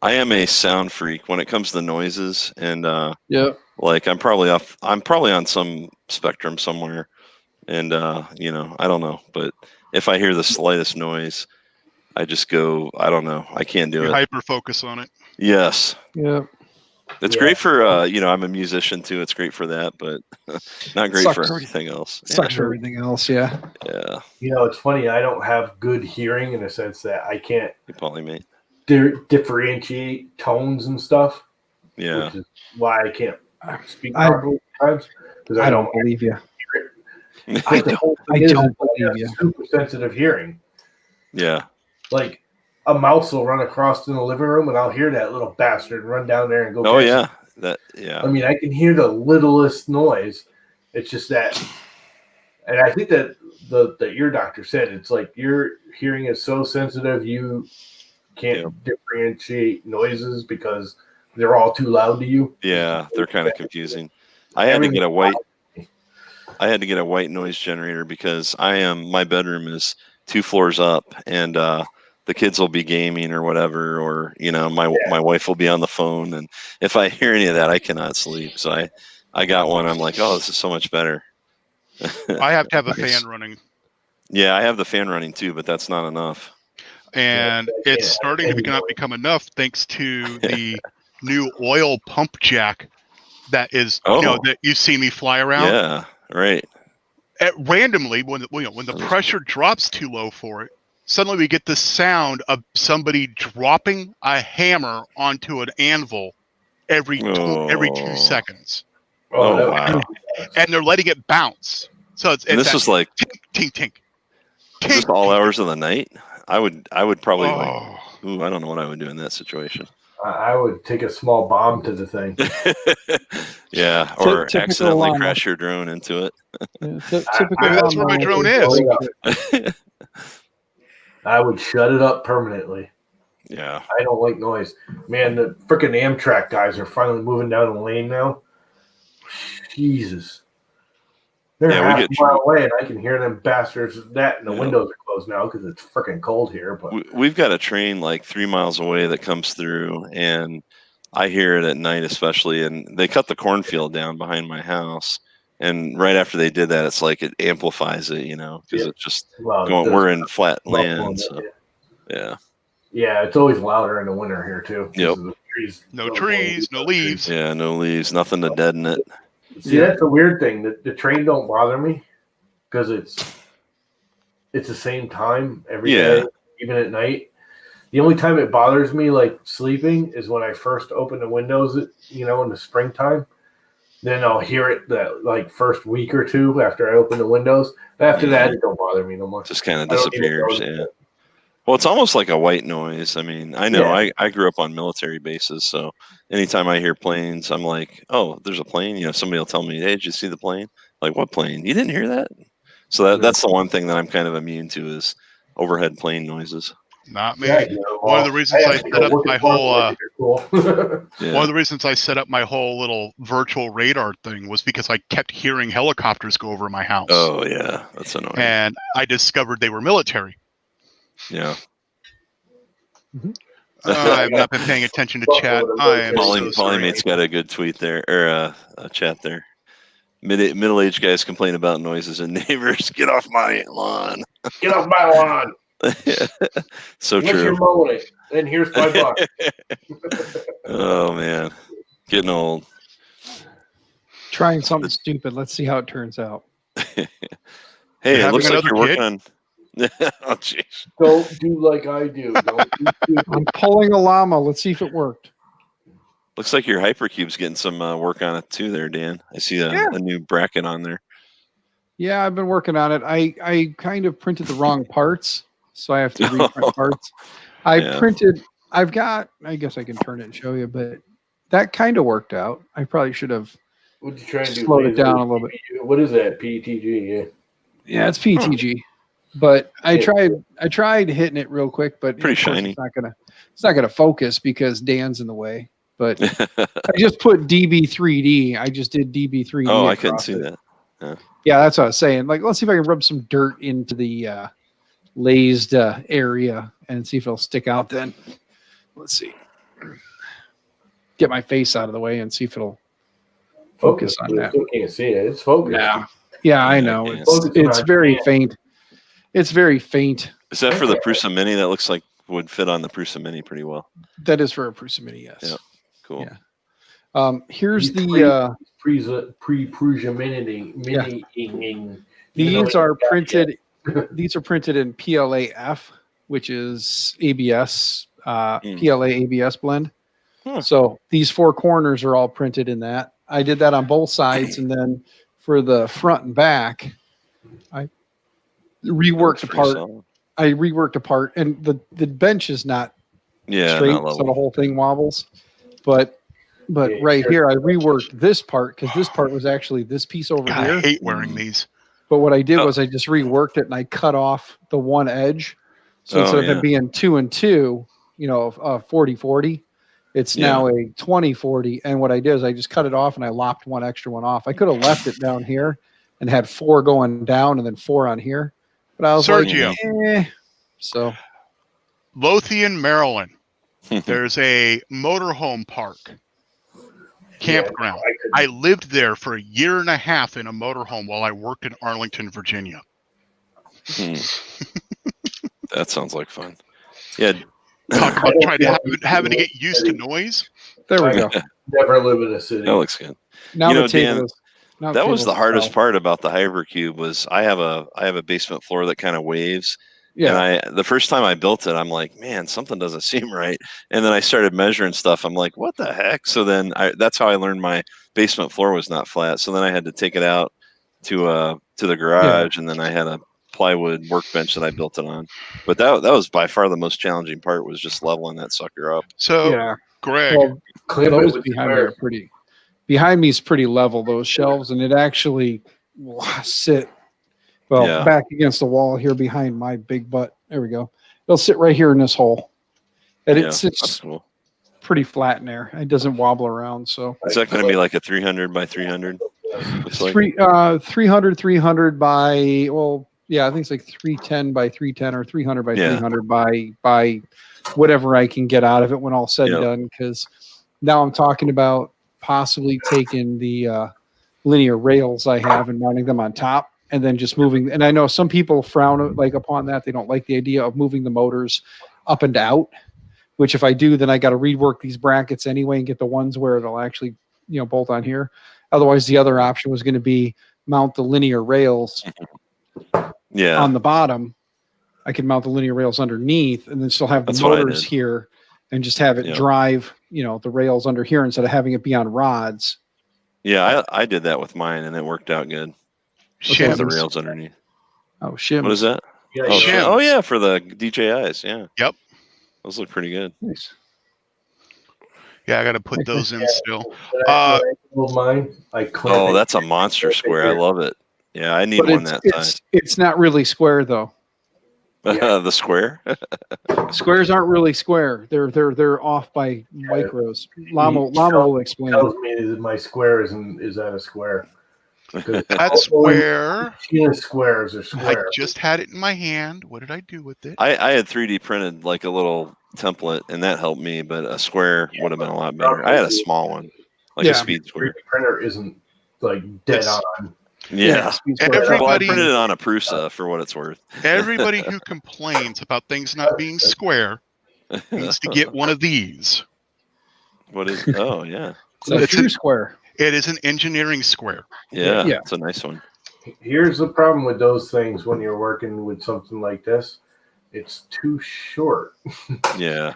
I am a sound freak when it comes to noises, and Yeah. like I'm probably on some spectrum somewhere, and I don't know, but if I hear the slightest noise, I just go, I don't know, I can't do You it. hyper focus on it. Yes. Yeah. It's great for I'm a musician too. It's great for that, but not great for Sucks. everything else. Sucks for everything else. Yeah. Yeah, It's funny. I don't have good hearing in the sense that I can't you probably mate. differentiate tones and stuff. Yeah, Which is why I can't speak I- properly sometimes. Because I don't believe you. I don't believe you. Super sensitive hearing. yeah, Like a mouse will run across in the living room, and I'll hear that little bastard run down there and go. oh catch it. yeah, I mean, I can hear the littlest noise. It's just that, and I think that the ear doctor said it's like your hearing is so sensitive you can't differentiate noises because they're all too loud to you. yeah. They're kind of confusing. I had to get a white noise generator because my bedroom is 2 floors up, and the kids will be gaming or whatever, or my wife will be on the phone, and if I hear any of that, I cannot sleep. So I got one. I'm like, oh, this is so much better. I have to have a Nice. fan running, Yeah, I have the fan running too, but that's not enough. and it's starting to not become enough thanks to the new oil pump jack that is that you see me fly around. Yeah, right. Randomly, when the pressure drops too low for it, suddenly we get the sound of somebody dropping a hammer onto an anvil every 2 seconds, Oh, wow. and they're letting it bounce. So it's And this is like, tink tink. is this all hours of the night? I would probably Oh. I don't know what I would do in that situation. I would take a small bomb to the thing. Yeah, or Typical accidentally llama. crash your drone into it. Yeah, typical. Maybe that's where my drone is. I would shut it up permanently. Yeah. I don't like noise. Man, the freaking Amtrak guys are finally moving down the lane now. Jesus. They're Yeah, we half get a mile away, and I can hear them bastards. And the Yeah. windows are closed now because it's freaking cold here. But We've got a train like 3 miles away that comes through, and I hear it at night especially, and they cut the cornfield down behind my house, and right after they did that, it's like it amplifies it, because it's just going, we're in flat land, so yeah. Yeah, it's always louder in the winter here too. Yep. The trees, No trees, no leaves. Yeah, no leaves, nothing to deaden it. See, that's the weird thing. The train don't bother me because it's it's the same time every day, even at night. The only time it bothers me, like sleeping, is when I first open the windows, in the springtime. Then I'll hear it that like first week or two after I open the windows. After that, it don't bother me no more. Just kind of I don't even disappears. notice Yeah. it. Well, it's almost like a white noise. I mean, I know Yeah. I grew up on military bases, so anytime I hear planes, I'm like, oh, there's a plane. Somebody will tell me, hey, did you see the plane? Like, what plane? You didn't hear that? So that's the one thing that I'm kind of immune to is overhead plane noises. Not me. Yeah, One of the reasons I set up my whole cool. Yeah. one of the reasons I set up my whole little virtual radar thing was because I kept hearing helicopters go over my house. Oh yeah, that's annoying. And I discovered they were military. Yeah. I've not been paying attention to chat. I am so sorry. Polymate's got a good tweet there, or a chat there. Middle-aged guys complain about noises and neighbors. Get off my lawn. Get off my lawn. So Unless true. you're mowing it. And here's $5. Oh man, getting old. Trying something stupid. Let's see how it turns out. Hey, You're it looks having like you're another working on. Oh jeez. Don't do like I do. Don't do stupid. I'm pulling a llama. Let's see if it worked. Looks like your Hypercube's getting some work on it too, there, Dan. I see a new bracket on there. Yeah, I've been working on it. I kind of printed the wrong parts, so I have to reprint parts. I guess I can turn it and show you, but that kind of worked out. I probably should have What'd you try and do? slowed it down a little bit. What is that? PTG, yeah. Yeah, it's PTG. But I tried hitting it real quick, but Pretty of course shiny. It's not gonna focus because Dan's in the way. But I just put DB3D. I just did DB3D. Oh, I couldn't across see it. that. Yeah, that's what I was saying. Like, let's see if I can rub some dirt into the lazed area and see if it'll stick out then. Let's see. Get my face out of the way and see if it'll focus on that. You can't see it. It's focused. Yeah, I know. Yeah. It's very faint. It's very faint. Is that for the Prusa Mini? That looks like would fit on the Prusa Mini pretty well. That is for a Prusa Mini, yes. Yeah. Cool. Yeah. Here's the pre-Prusa mini. these are printed. These are printed in PLA-F, which is ABS, PLA ABS blend. So these four corners are all printed in that. I did that on both sides, and then for the front and back, I reworked apart. I reworked apart, and the bench is not straight, not so the whole thing wobbles. But right here, I reworked this part because this part was actually this piece over God, here. I hate wearing these. But what I did was I just reworked it and I cut off the one edge. So instead of it being 2 and 2, 40-40, it's now a 20-40. And what I did is I just cut it off and I lopped one extra one off. I could have left it down here and had 4 going down and then 4 on here. But I was Sergio. like, So Lothian, Maryland. There's a motorhome park. Campground. I lived there for a year and a half in a motorhome while I worked in Arlington, Virginia. That sounds like fun. Yeah. Talk about having to get used to noise. there we go. Never live in a city. That looks good. Now the table Dan, is. Now that was table the is hardest out. part about the Hypercube was I have a basement floor that kind of waves. Yeah. And the first time I built it, I'm like, man, something doesn't seem right. And then I started measuring stuff. I'm like, what the heck? So then that's how I learned my basement floor was not flat. So then I had to take it out to the garage, and then I had a plywood workbench that I built it on. But that was by far the most challenging part, was just leveling that sucker up. So, Greg, Well, Clamp it those with behind me the are pretty. Behind me is pretty level, those shelves, and it actually will sit back against the wall here behind my big butt. There we go. It'll sit right here in this hole, and it That's sits cool. pretty flat in there. It doesn't wobble around. So Is that going to be like a 300 by 300? Looks like. 300 by I think it's like 310 by 310 or 300 by 300 by whatever I can get out of it when all said and done. Because now I'm talking about possibly taking the linear rails I have and mounting them on top, and then just moving. And I know some people frown upon that. They don't like the idea of moving the motors up and out, which if I do, then I got to rework these brackets anyway and get the ones where it'll actually, bolt on here. Otherwise, the other option was going to be mount the linear rails on the bottom I could mount the linear rails underneath and then still have the That's what I motors did. here and just have it Yeah. drive, the rails under here instead of having it be on rods. Yeah, I did that with mine, and it worked out good. Okay. With the Shims. rails underneath. Oh, shims. What is that? Yeah, Oh, Shims. oh yeah, for the DJIs. Yeah. Yep. Those look pretty good. Nice. Yeah, I got to put those in still. When I build mine, I clamp Oh, it. that's a monster square. I love it. Yeah, I need But one that it's not really square though. Yeah. the square. Squares aren't really square. They're off by micros. Llama will explain. tells me that my square is at a square. That's where Machine squares are I square. just had it in my hand. What did I do with it? I had 3D printed like a little template, and that helped me. But a square would have been a lot better. I had a small one, like Yeah. a speed square. 3D printer isn't like dead Yes. on. Yeah. speed square. Well, I Everybody- printed it on a Prusa for what it's worth. Everybody who complains about things not being square needs to get one of these. What is? Oh yeah, It's a It's true a- square. It is an engineering square. yeah. Yeah. It's a nice one. Here's the problem with those things when you're working with something like this. It's too short. Yeah.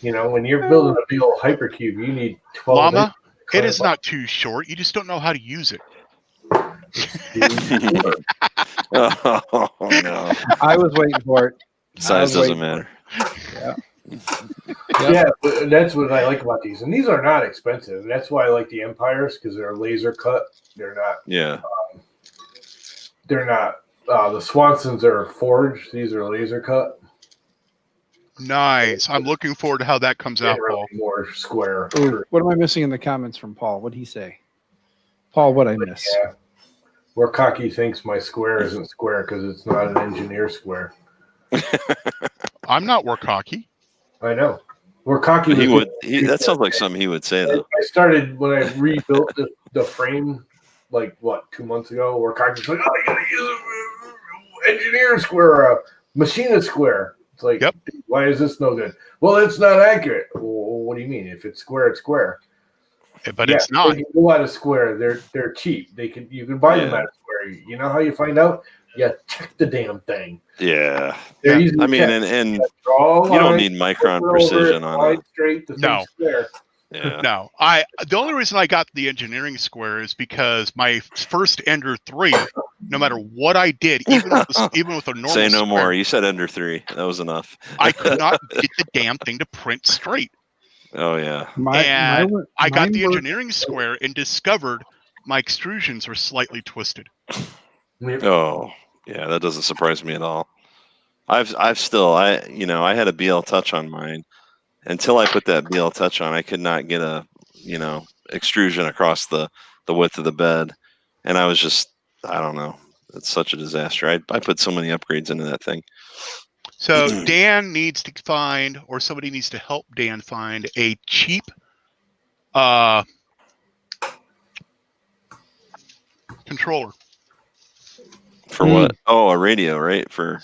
When you're building a big old hypercube, you need 12 Llama, it inches. is not too short. You just don't know how to use it. Oh no, I was waiting for it. size I was doesn't matter. Yeah, but that's what I like about these. And these are not expensive. And that's why I like the Empires, because they're laser cut. They're not Yeah. the Swansons are forged. These are laser cut. Nice. I'm looking forward to how that comes out, They're Paul. more square. Ooh, what am I missing in the comments from Paul? What did he say? Paul, what I miss? Yeah. Where Cocky thinks my square isn't square because it's not an engineer square. I'm not work hockey. I know. Where Cocky He was- would. That sounds like something he would say though. I started when I rebuilt the frame, 2 months ago. Where Cocky's like, "Oh, you gotta use an engineer square or a machinist square." It's like, Yep. why is this no good? Well, it's not accurate. Well, what do you mean? If it's square, it's square. But it's not. They can go out of square. They're cheap. You can buy them Yeah. out of square. You know how you find out? Yeah, check the damn thing. Yeah. They're easy to I mean, check. and Draw a you don't line, need micron flip it over, precision on line it. straight, the No. thing's square. Yeah. No, the only reason I got the engineering square is because my first Ender 3, no matter what I did, even with a normal Say no square, more. You said under 3. That was enough. I could not get the damn thing to print straight. Oh yeah. And I got mine the were- engineering square and discovered my extrusions are slightly twisted. Oh yeah. That doesn't surprise me at all. I've still I had a BL Touch on mine. Until I put that BL Touch on, I could not get a extrusion across the width of the bed, and I was just I don't know. It's such a disaster. I put so many upgrades into that thing. So Dan needs to find, or somebody needs to help Dan find a cheap controller. For what? Oh, a radio, right? For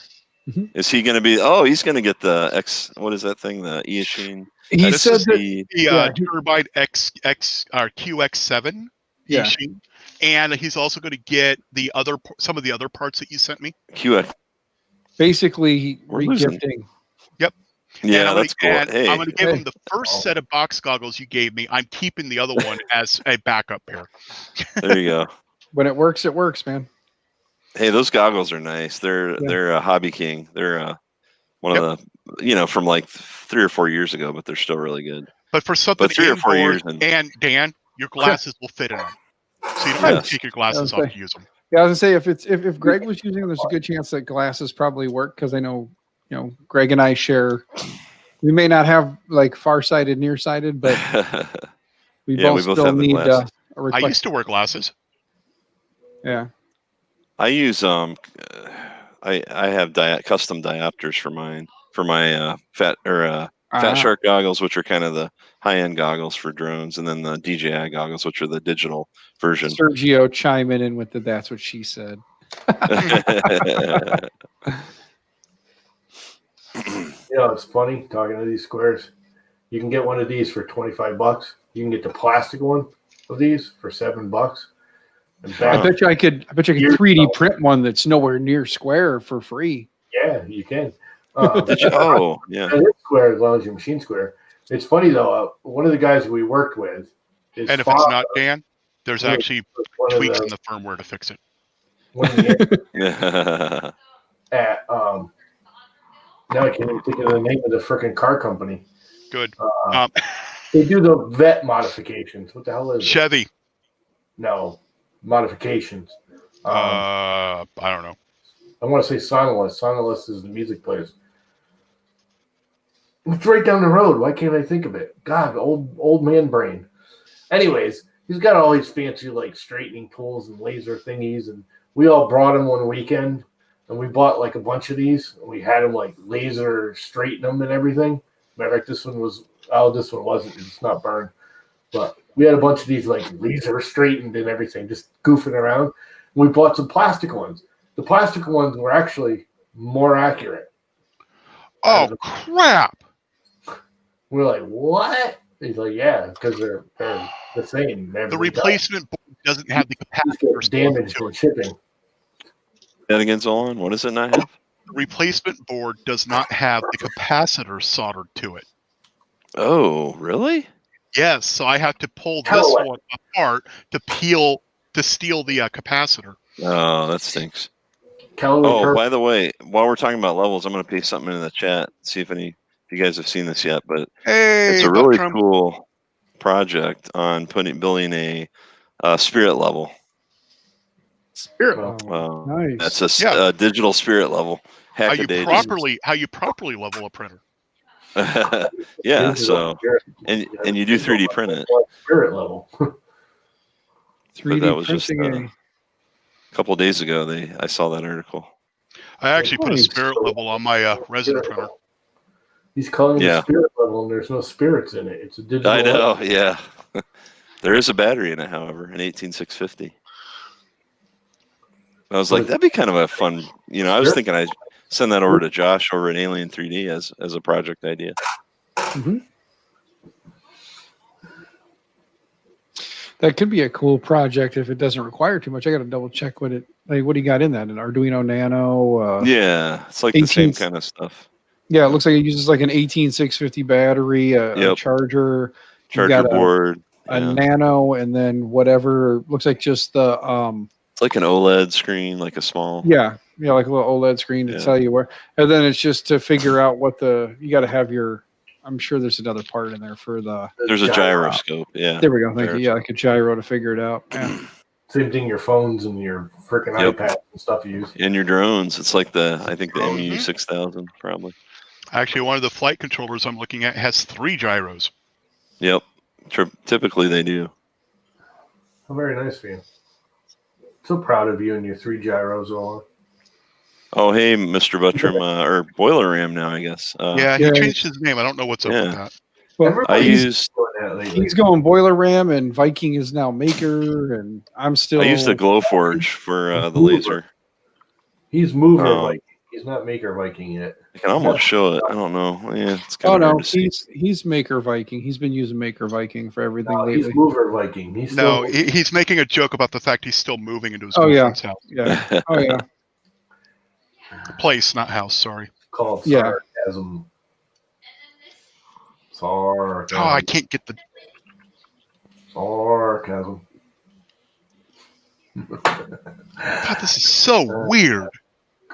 Mhm. is he going to be? Oh, he's going to get the X. What is that thing? The E-Machine. He This said is that. The Yeah. Turbine X or QX7 Yeah. machine. And he's also going to get some of the other parts that you sent me. QX. Basically We're losing. regifting. Yeah, I'm that's cool. gonna, Hey, I'm going to give Hey. him the first set of box goggles you gave me. I'm keeping the other one as a backup pair. there you go. When it works, man. Hey, those goggles are nice. They're a Hobby King. They're one of the from like 3 or 4 years ago, but they're still really good. But for something But 3 or 4 years indoors, in. and Dan, your glasses will fit in them. So you don't have Yes. to take your glasses Okay. off to use them. Yeah, I was gonna say if Greg was using them, there's a good chance that glasses probably work because I know Greg and I share. We may not have like far-sighted, nearsighted, but we Yeah, both we both still have the need glasses. a I reflect. used to wear glasses. Yeah, I use I have custom diopters for mine for my Fat Shark goggles, which are kind of the high-end goggles for drones, and then the DJI goggles, which are the digital version. Sergio chiming in with the "that's what she said." It's funny talking to these squares. You can get one of these for $25. You can get the plastic one of these for $7. And I back, bet you I could Years 3D ago. print one that's nowhere near square for free. Yeah, you can. Did you? Oh, yeah. It is square as long as your machine square. It's funny though. One of the guys we worked with, his And if father, it's not, Dan, there's one of- actually one of tweaks the- in the firmware to fix it. one of the Yeah. at now I can't even think of the name of the freaking car company. Good. Uh, they do the vet modifications. What the hell is it? Chevy. No, modifications. I don't know. I want to say Sonolis. Sonolis is the music place. It's right down the road. Why can't I think of it? God, old man brain. Anyways, he's got all these fancy like straightening tools and laser thingies, and we all brought him one weekend, and we bought like a bunch of these, and we had him like laser straighten them and everything. Matter of fact, this one wasn't. It's not burned, but we had a bunch of these like laser straightened and everything, just goofing around. We bought some plastic ones. The plastic ones were actually more accurate. Oh crap! We're like, what? He's like, yeah, because they're the same. The replacement board doesn't have the capacitor It's damaged to in it. shipping. That against Olin, what does it not have? The replacement board does not have the capacitor soldered to it. Oh, really? Yes, so I have to pull this Callaway. one apart to steal the capacitor. Oh, that stinks. Callaway Oh, Curve. by the way, while we're talking about levels, I'm going to paste something in the chat. See if you guys have seen this yet. But Hey, it's a really Buckram. cool project on building a spirit level. Spirit Oh. level. Nice. That's a Yeah. digital spirit level. How Hack a you day. properly level a printer. Yeah. Digital So spirit. and you do 3D print it. Spirit level. 3D that was just, printing. A couple of days ago, I saw that article. I actually put a Nice. spirit level on my resin printer. He's calling it Yeah. a spirit level, and there's no spirits in it. It's a digital. I know. level. Yeah. There is a battery in it, however, an 18650. I was like, that'd be kind of a fun. I was thinking I'd send that over to Josh over at Alien 3D as a project idea. That could be a cool project if it doesn't require too much. I got to double check what do you got in that? An Arduino Nano? Yeah, it's like the 18 same kind of stuff. Yeah, it looks like it uses like an 18650 battery, a Yep. charger, Charger got board. a yeah. Nano, and then whatever looks like just the It's like an OLED screen, like a small. yeah, like a little OLED screen to Yeah. tell you where, and then it's just to figure out what you got to have your. I'm sure there's another part in there for the. There's a gyroscope. Yeah. There we go. Thank you. Yeah, like a gyro to figure it out. Yeah. Same thing. Your phones and your freaking Yep. iPads and stuff you use. And your drones. It's like I think the Mhm. MU 6000 probably. Actually, one of the flight controllers I'm looking at has 3 gyros. Yep. Typically they do. Oh, very nice for you. So proud of you and your 3 gyros all. Oh, hey, Mr. Buttram, or Boiler Ram now, I guess. Yeah, he yeah. changed his name. I don't know what's up with Yeah. that. Well, I Everybody's used doing that lately. he's going Boiler Ram, and Viking is now Maker, and I'm still. the Glowforge for the Ooh. laser. He's mover Oh. Viking. He's not maker Viking yet. I can almost show it. I don't know. Yeah, it's Oh kind of no, hard to see. he's Maker Viking. He's been using Maker Viking for everything No, lately. he's mover Viking. He's No, still he's making a joke about the fact he's still moving into his Oh, yeah. girlfriend's house. Yeah. Oh yeah. Place, not house. Sorry. called Yeah. sarcasm. Sarcasm. Oh, I can't get the. Sarcasm. God, this is so weird.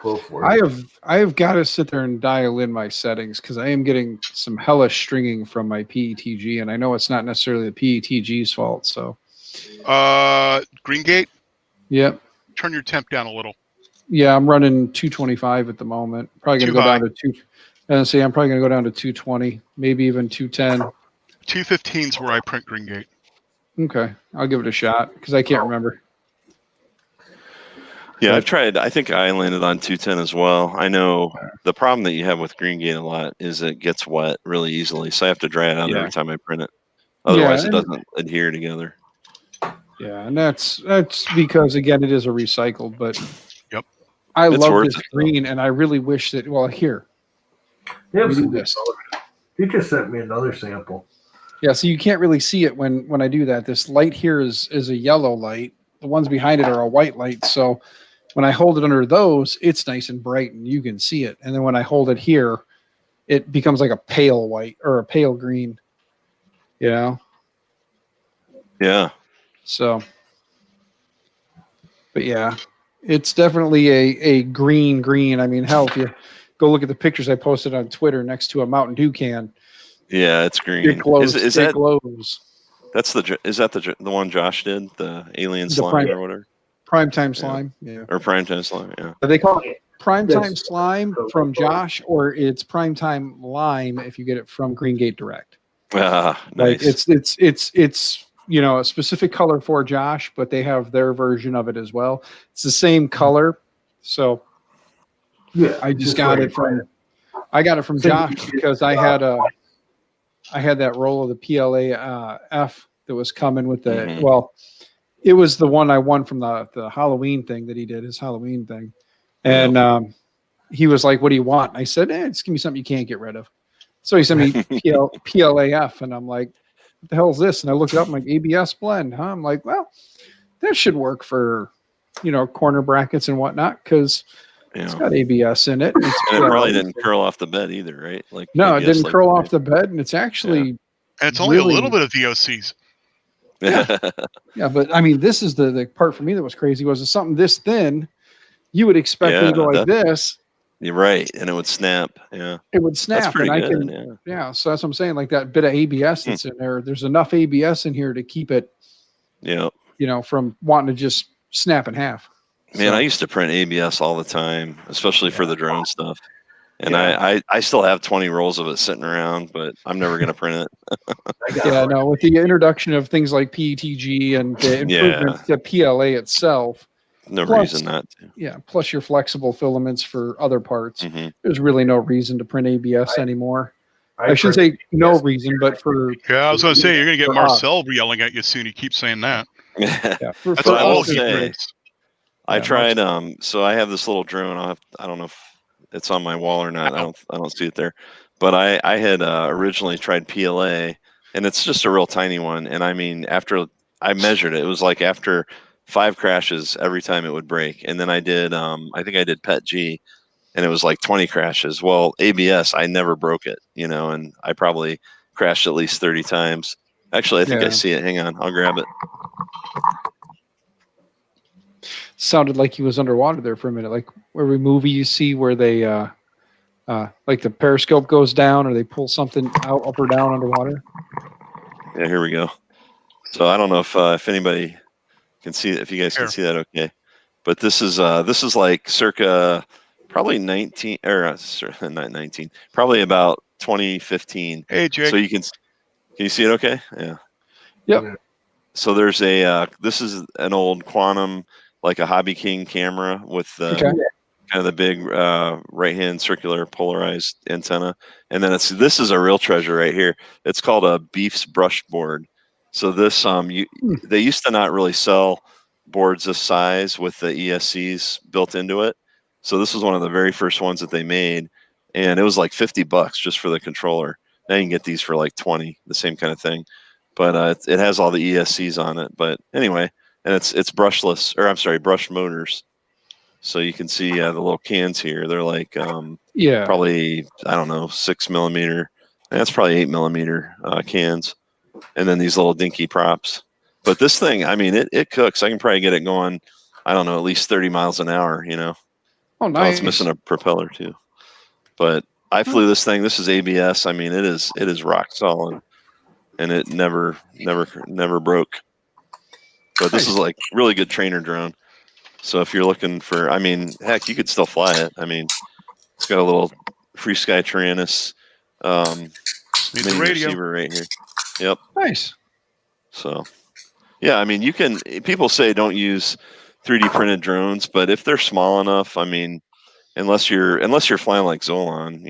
Go for I it. have got to sit there and dial in my settings because I am getting some hellish stringing from my PETG, and I know it's not necessarily the PETG's fault. So, Greengate, yep, turn your temp down a little. yeah, I'm running 225 at the moment. Probably gonna Too go high. down to two. And see, I'm probably gonna go down to 220, maybe even 210. 215 is where I print Greengate. Okay, I'll give it a shot because I can't remember. Yeah, I've tried. I think I landed on 210 as well. I know the problem that you have with Greengate a lot is it gets wet really easily, so I have to dry it out Yeah. every time I print it. Otherwise, Yeah, it doesn't adhere together. Yeah, and that's because again, it is a recycled. But Yep. I It's love worth this it, though. green, and I really wish that. Well, here, Yeah, let me do some- this. he just sent me another sample. Yeah, so you can't really see it when I do that. This light here is a yellow light. The ones behind it are a white light. So When I hold it under those, it's nice and bright and you can see it. And then when I hold it here, it becomes like a pale white or a pale green. You know? Yeah. So, but yeah, it's definitely a green. I mean, hell, if you go look at the pictures I posted on Twitter next to a Mountain Dew can, Yeah, it's green. it glows. Is it that glows. that's the one Josh did, the alien The slime prime- or whatever, Primetime slime. Yeah. or primetime slime? Yeah. They call it primetime Yes. slime from Josh, or it's primetime lime if you get it from Green Gate Direct. Ah, Like nice. it's you know, a specific color for Josh, but they have their version of it as well. It's the same color. So Yeah, I just got it from Josh because I had that roll of the PLA F that was coming with the Mhm. well, it was the one I won from the Halloween thing that he did, his Halloween thing. And he was like, "What do you want?" And I said, just give me something you can't get rid of. So he sent me PLAF, and I'm like, "What the hell is this?" And I looked it up. I'm like, ABS blend, huh? I'm like, well, that should work for, corner brackets and whatnot because it's Yeah. got ABS in it. It's And it probably didn't curl off the bed either, right? Like No, it ABS didn't like curl that. off the bed, and it's actually And it's only really- a little bit of VOCs. Yeah, but I mean, this is the part for me that was crazy was it's something this thin. You would expect me to go like this. You're right, and it would snap. Yeah, It would snap, that's pretty and good. I can. Yeah. Yeah, so that's what I'm saying. Like that bit of ABS that's in there. There's enough ABS in here to keep it, Yeah. from wanting to just snap in half. Man, So- I used to print ABS all the time, especially for the drone stuff. And Yeah. I still have 20 rolls of it sitting around, but I'm never going to print it. Yeah, no. With the introduction of things like PETG and the improvements to PLA itself, No Plus- reason not to. yeah, plus your flexible filaments for other parts, Hmm. there's really no reason to print ABS anymore. I should print say no ABS. reason, but for Yeah, I was going to say, you're going to get For Marcel yelling at you soon. You keep saying that. yeah, for, That's for I will all us, he say- prints. I Yeah, tried. So I have this little drone. I don't know if it's on my wall or not. I don't see it there. But I had originally tried PLA, and it's just a real tiny one. And I mean, after I measured it, it was like after 5 crashes every time it would break. And then I did. I think I did PET G, and it was like 20 crashes. Well, ABS, I never broke it. And I probably crashed at least 30 times. Actually, I think I Yeah. see it. Hang on, I'll grab it. sounded like he was underwater there for a minute. Like every movie you see where they, like the periscope goes down or they pull something out up or down underwater. Yeah, here we go. So I don't know if anybody can see if you guys can Here. see that okay. But this is like circa probably 19 or not 19, probably about 2015. Hey, Jake. So can you see it okay? Yeah. Yep. So there's this is an old Quantum, like a Hobby King camera with Okay. kind of the big right-hand circular polarized antenna. And then this is a real treasure right here. It's called a Beef's brush board. So this they used to not really sell boards this size with the ESCs built into it. So this was one of the very first ones that they made, and it was like $50 just for the controller. Now you can get these for like 20, the same kind of thing. But it has all the ESCs on it. But anyway, and it's brushless, or I'm sorry, brushed motors. So you can see the little cans here. They're like Yeah. probably, I don't know, 6 millimeter. That's probably 8 millimeter cans. And then these little dinky props. But this thing, I mean, it cooks. I can probably get it going, I don't know, at least 30 miles an hour, Oh, Oh, nice. it's missing a propeller too. But I flew this thing. This is ABS. I mean, it is rock solid. And it never broke. But this is like really good trainer drone. So if you're looking for, I mean, heck, you could still fly it. I mean, it's got a little Free Sky Tyrannus Need the mini radio. receiver right here. Yep. Nice. So, yeah, I mean, people say don't use 3D printed drones, but if they're small enough, I mean, unless you're flying like Zolan,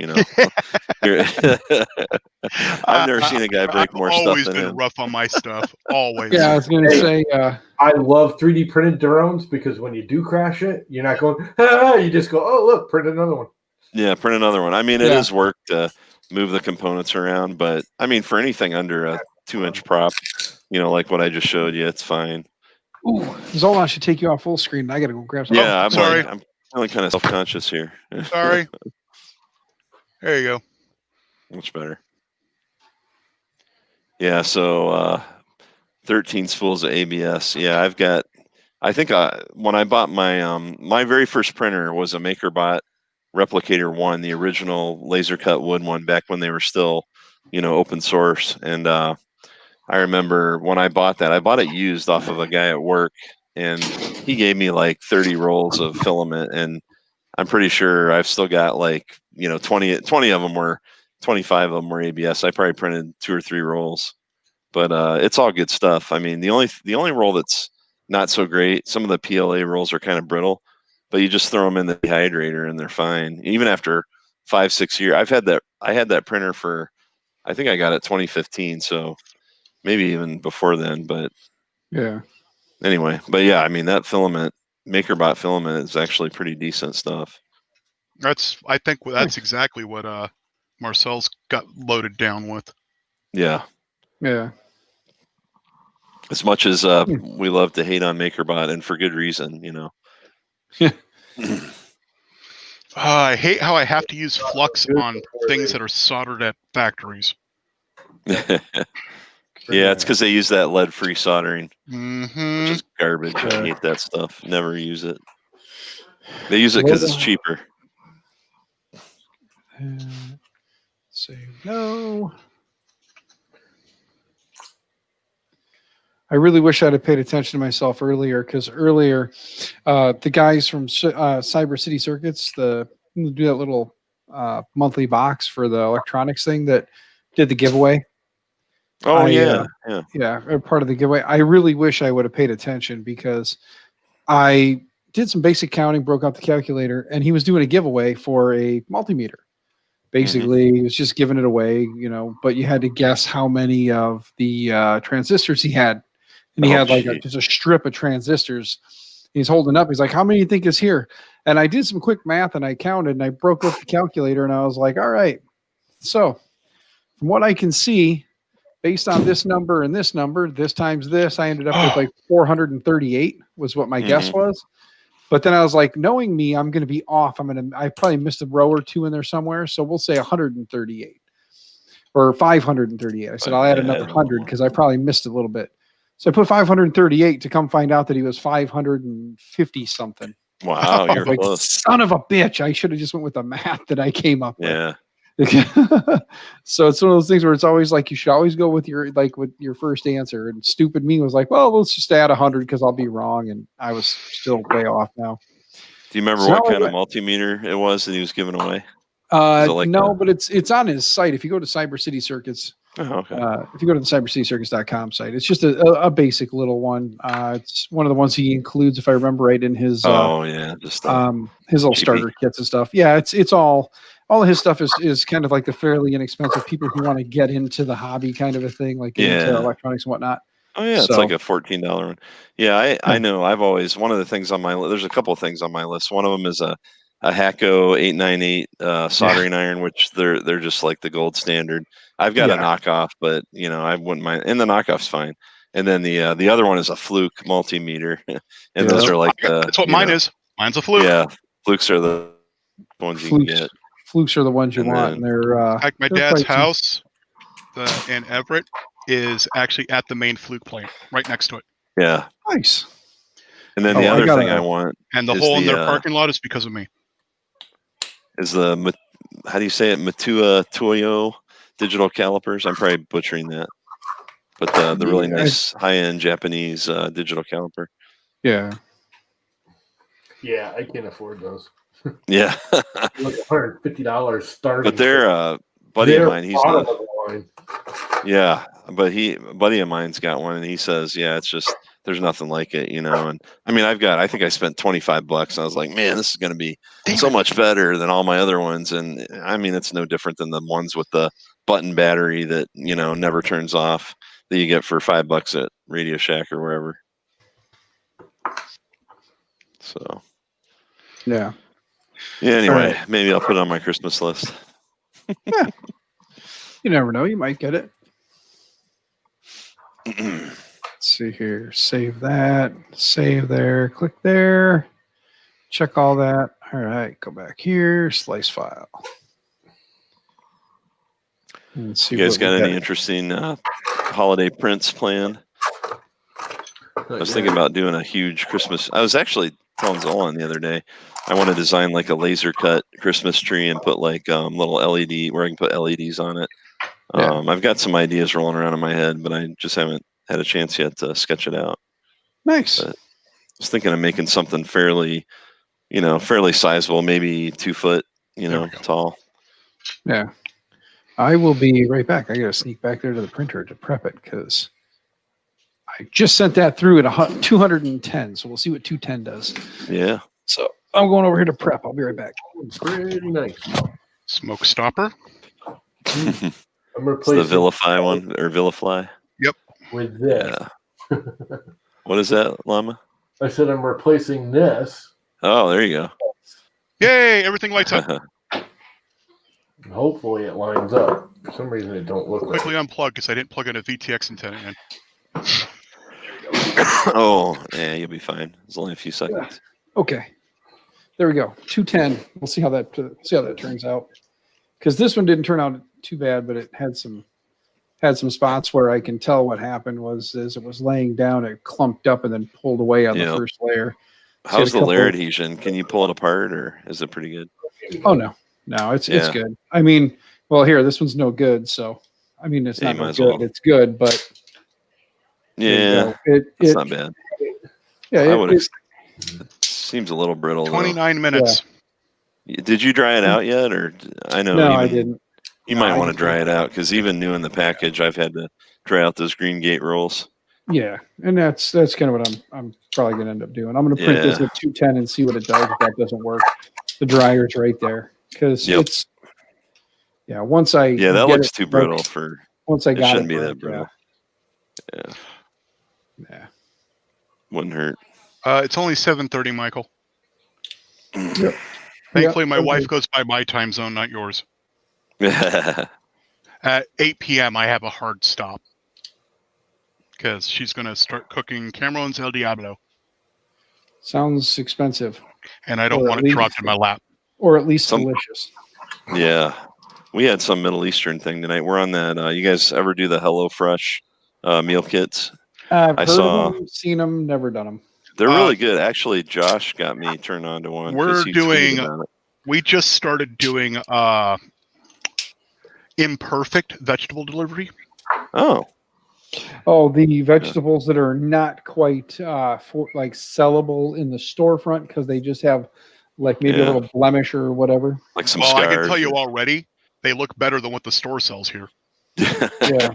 I've never seen a guy break more I've stuff always than been him. rough on my stuff. Always. Yeah, I was going to say, I love 3D printed drones because when you do crash it, you're not going, you just go, oh, look, print another one. Yeah, print another one. I mean, it Yeah. is work to move the components around, but I mean, for anything under a 2-inch prop, like what I just showed you, it's fine. Ooh, Zolan should take you off full screen. I gotta go grab some. Yeah, I'm sorry. I'm feeling kind of self-conscious here. Sorry. There you go. Much better. Yeah, so 13 spools of ABS. Yeah, I think when I bought my very first printer was a MakerBot Replicator 1, the original laser cut wood one back when they were still, open source. And I remember when I bought it used off of a guy at work, and he gave me like 30 rolls of filament, and I'm pretty sure I've still got like 20 of them were 25 of them were ABS. I probably printed 2 or 3 rolls, but it's all good stuff. I mean, the only roll that's not so great, some of the PLA rolls are kind of brittle, but you just throw them in the dehydrator and they're fine. Even after 5-6 years, I had that printer for, I think I got it 2015, so maybe even before then. But Yeah. anyway, I mean, that filament, MakerBot filament, is actually pretty decent stuff. I think that's exactly what Marcel's got loaded down with. Yeah. Yeah. As much as we love to hate on MakerBot, and for good reason, I hate how I have to use flux on things that are soldered at factories. Yeah, it's because they use that lead-free soldering, Mm-hmm. which is garbage. I hate that stuff. Never use it. They use it because it's cheaper. Say no. I really wish I'd have paid attention to myself earlier, because earlier, the guys from Cyber City Circuits, do that little monthly box for the electronics thing that did the giveaway. Oh, yeah, part of the giveaway. I really wish I would have paid attention, because I did some basic counting, broke out the calculator, and he was doing a giveaway for a multimeter. Basically, he was just giving it away, but you had to guess how many of the transistors he had. And he had just a strip of transistors. He's holding up. He's like, how many do you think is here? And I did some quick math, and I counted, and I broke up the calculator, and I was like, all right. So from what I can see, based on this number and this number, this times this, I ended up with like 438 was what my guess was. But then I was like, knowing me, I'm going to be off. I probably missed a row or two in there somewhere. So we'll say 138 or 538. I said, I'll add another 100 because I probably missed a little bit. So I put 538 to come find out that he was 550 something. Wow, you're like, close. Son of a bitch. I should have just went with the math that I came up with. Yeah. So it's one of those things where it's always like, you should always go with your first answer. And stupid me was like, well, let's just add 100 because I'll be wrong. And I was still way off now. Do you remember what kind of multimeter it was that he was giving away? No, but it's on his site. If you go to Cyber City Circuits, if you go to the cybercitycircuits.com site, it's just a basic little one. It's one of the ones he includes, if I remember right, in his his little starter kits and stuff. Yeah, it's all of his stuff is kind of like the fairly inexpensive people who want to get into the hobby kind of a thing, like into electronics and whatnot. Oh yeah, it's like a $14 one. Yeah, I know. I've always, one of the things on my list, there's a couple of things on my list. One of them is a Hakko 898 soldering iron, which they're just like the gold standard. I've got a knockoff, but I wouldn't mind, and the knockoff's fine. And then the other one is a Fluke multimeter, and those are like that's what mine is. Mine's a Fluke. Yeah, Flukes are the ones you can get. Flukes are the ones you want. And they're like my dad's house in Everett is actually at the main Fluke plant, right next to it. Yeah, nice. And then the other thing I want, and the hole in their parking lot is because of me. Is the, how do you say it, Matua Toyo digital calipers? I'm probably butchering that, but the really nice high-end Japanese digital caliper. Yeah. Yeah, I can't afford those. Yeah. Like $150 starting. But they're buddy of mine. He's buddy of mine's got one, and he says, it's just, there's nothing like it, And I mean, I think I spent $25. And I was like, man, this is going to be so much better than all my other ones. And I mean, it's no different than the ones with the button battery that, never turns off that you get for $5 at Radio Shack or wherever. So, yeah. Anyway, maybe I'll put it on my Christmas list. Yeah. You never know. You might get it. Let's see here. Save that. Save there. Click there. Check all that. All right. Go back here. Slice file. Let's see You guys what we got any interesting holiday prints planned? I was thinking about doing a huge Christmas. I was actually telling Zolan the other day, I want to design like a laser cut Christmas tree and put like little LED where I can put LEDs on it. Yeah. I've got some ideas rolling around in my head, but I just haven't had a chance yet to sketch it out. Nice. But I was thinking of making something fairly sizable, maybe 2 foot, tall. Yeah. I will be right back. I got to sneak back there to the printer to prep it because I just sent that through at 210. So we'll see what 210 does. Yeah. So I'm going over here to prep. I'll be right back. Pretty nice. Smoke stopper. I'm It's the replacing Vilify one or Vilify. with this. Yeah. What is that, Llama? I said I'm replacing this. Oh, there you go. Yay! Everything lights up. And hopefully it lines up. For some reason it don't look like Quickly unplug because I didn't plug in a VTX antenna in. Oh, yeah, you'll be fine. It's only a few seconds. Okay. There we go. 210. We'll see how that turns out. Because this one didn't turn out too bad, but it had some spots where I can tell what happened was as it was laying down, it clumped up and then pulled away on the first layer. How's So the layer adhesion? Can you pull it apart or is it pretty good? Oh no, it's good. I mean, well here, this one's no good, so I mean it's not no good. It's good, but yeah, it's not bad. Yeah, it seems a little brittle. 29 minutes. Yeah. Did you dry it out yet, or I know? No, I didn't. You might want to dry it out because even new in the package, I've had to dry out those green gate rolls. Yeah, and that's kind of what I'm probably gonna end up doing. I'm gonna print this at 210 and see what it does. If that doesn't work, the dryer's right there because it's once I that looks too brittle for. Once I got it, shouldn't be that brittle. Yeah. Wouldn't hurt. It's only 7:30, Michael. Yep. Thankfully, my wife goes by my time zone, not yours. At 8 p.m., I have a hard stop because she's going to start cooking Cameron's El Diablo. Sounds expensive. And I don't want it dropped in my lap. Or at least delicious. Yeah. We had some Middle Eastern thing tonight. We're on that. You guys ever do the HelloFresh meal kits? I've heard of them, seen them, never done them. They're really good. Actually, Josh got me turned on to one. We just started doing imperfect vegetable delivery. Oh, the vegetables that are not quite sellable in the storefront because they just have like maybe a little blemish or whatever. Like some scars. I can tell you already, they look better than what the store sells here. Yeah,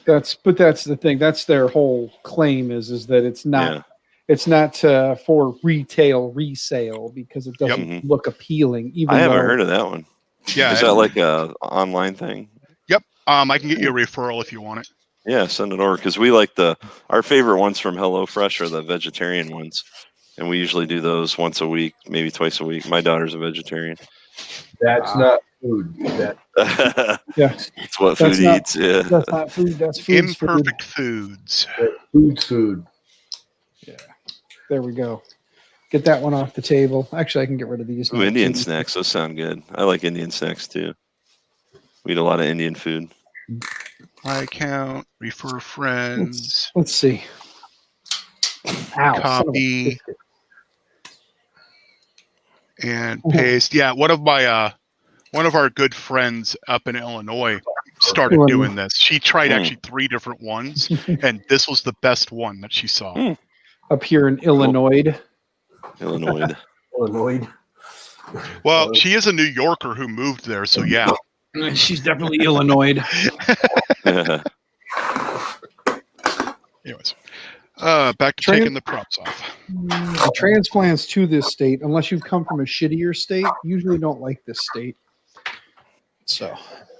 that's the thing. That's their whole claim is that it's not. Yeah. It's not for retail resale because it doesn't look appealing. I haven't heard of that one. Yeah, is that like a online thing? Yep. I can get you a referral if you want it. Yeah, send it over because we like our favorite ones from HelloFresh are the vegetarian ones, and we usually do those once a week, maybe twice a week. My daughter's a vegetarian. That's not food. It's what food eats. Yeah, that's not food. That's food. Imperfect foods. Food. Yeah. There we go. Get that one off the table. Actually, I can get rid of these. Ooh, Indian snacks. Those sound good. I like Indian snacks too. We eat a lot of Indian food. My account, refer friends. Let's see. Ow, copy and paste. Yeah, one of our good friends up in Illinois started doing this. She tried actually 3 different ones, and this was the best one that she saw. Up here in Illinois. Illinois. Well, she is a New Yorker who moved there, so yeah. She's definitely Illinois. Anyways, back to taking the props off. The transplants to this state, unless you've come from a shittier state, usually don't like this state. So.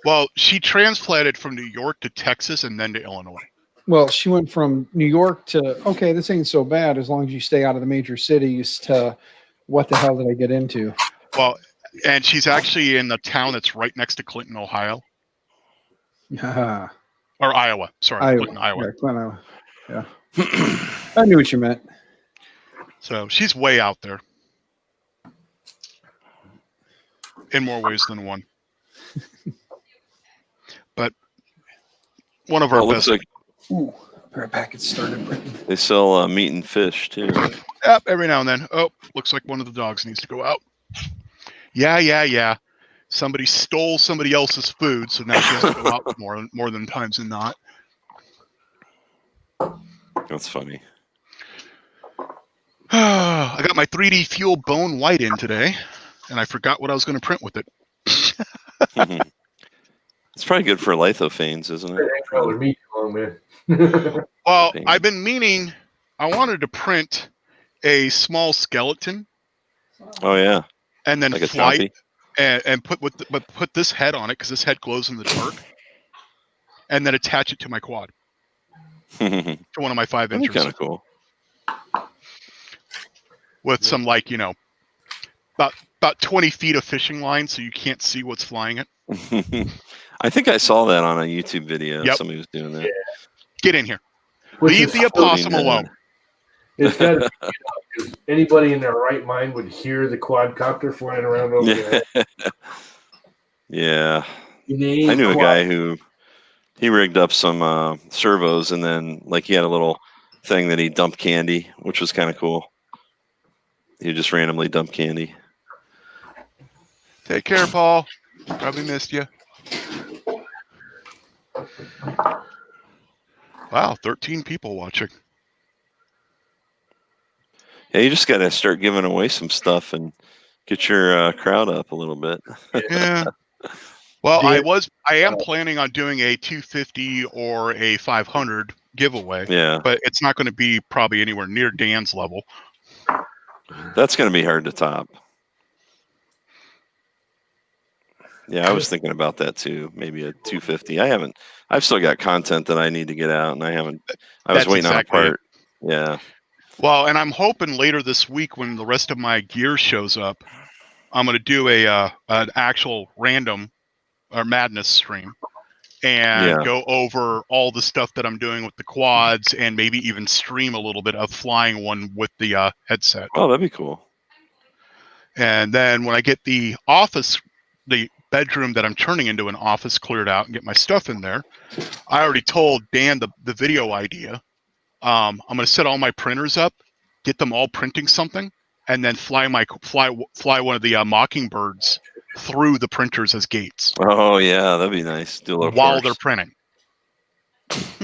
Well, she transplanted from New York to Texas and then to Illinois. Well, she went from New York to, okay, this ain't so bad as long as you stay out of the major cities, to what the hell did I get into? Well, and she's actually in the town that's right next to Clinton, Ohio. Or Iowa. Sorry, Clinton, Iowa. Yeah, Clinton, Iowa. I knew what you meant. So she's way out there in more ways than one. But one of our Well, it looks best. like Ooh, our package started printing. they sell meat and fish too. Yep, every now and then. Oh, looks like one of the dogs needs to go out. Yeah. Somebody stole somebody else's food, so now she has to go out more than times than not. That's funny. I got my 3D Fuel Bone White in today, and I forgot what I was going to print with it. It's probably good for lithophanes, isn't That it? ain't probably me too long, man. Well, Bane. I've been meaning, I wanted to print a small skeleton Oh yeah, and then like a fly zombie. and put this head on it because this head glows in the dark, and then attach it to my quad That'd to one of my 5 be inches kind of cool. with some about 20 feet of fishing line, so you can't see what's flying it. I think I saw that on a YouTube video. Yep. Somebody was doing that. Get in here. Which Leave is the opossum floating, alone. It's got to be, anybody in their right mind would hear the quadcopter flying around over there. Yeah. You need I knew a quad- guy who he rigged up some servos, and then like he had a little thing that he dumped candy, which was kind of cool. He just randomly dumped candy. Take care, Paul. Probably missed you. Wow, 13 people watching. Yeah, you just got to start giving away some stuff and get your crowd up a little bit. Yeah. Well, Dan- I am planning on doing a 250 or a 500 giveaway, Yeah, but it's not going to be probably anywhere near Dan's level. that's going to be hard to top. Yeah, I was thinking about that too. Maybe a 250. I've still got content that I need to get out, and I was That's waiting exactly on a part. Yeah. Well, and I'm hoping later this week when the rest of my gear shows up, I'm going to do an actual random or madness stream and Yeah. go over all the stuff that I'm doing with the quads and maybe even stream a little bit of flying one with the headset. Oh, that'd be cool. And then when I get the bedroom that I'm turning into an office cleared out and get my stuff in there, I already told Dan the video idea. I'm going to set all my printers up, get them all printing something, and then fly one of the Mockingbirds through the printers as gates Oh yeah, that'd be nice. Do a little while course. they're printing.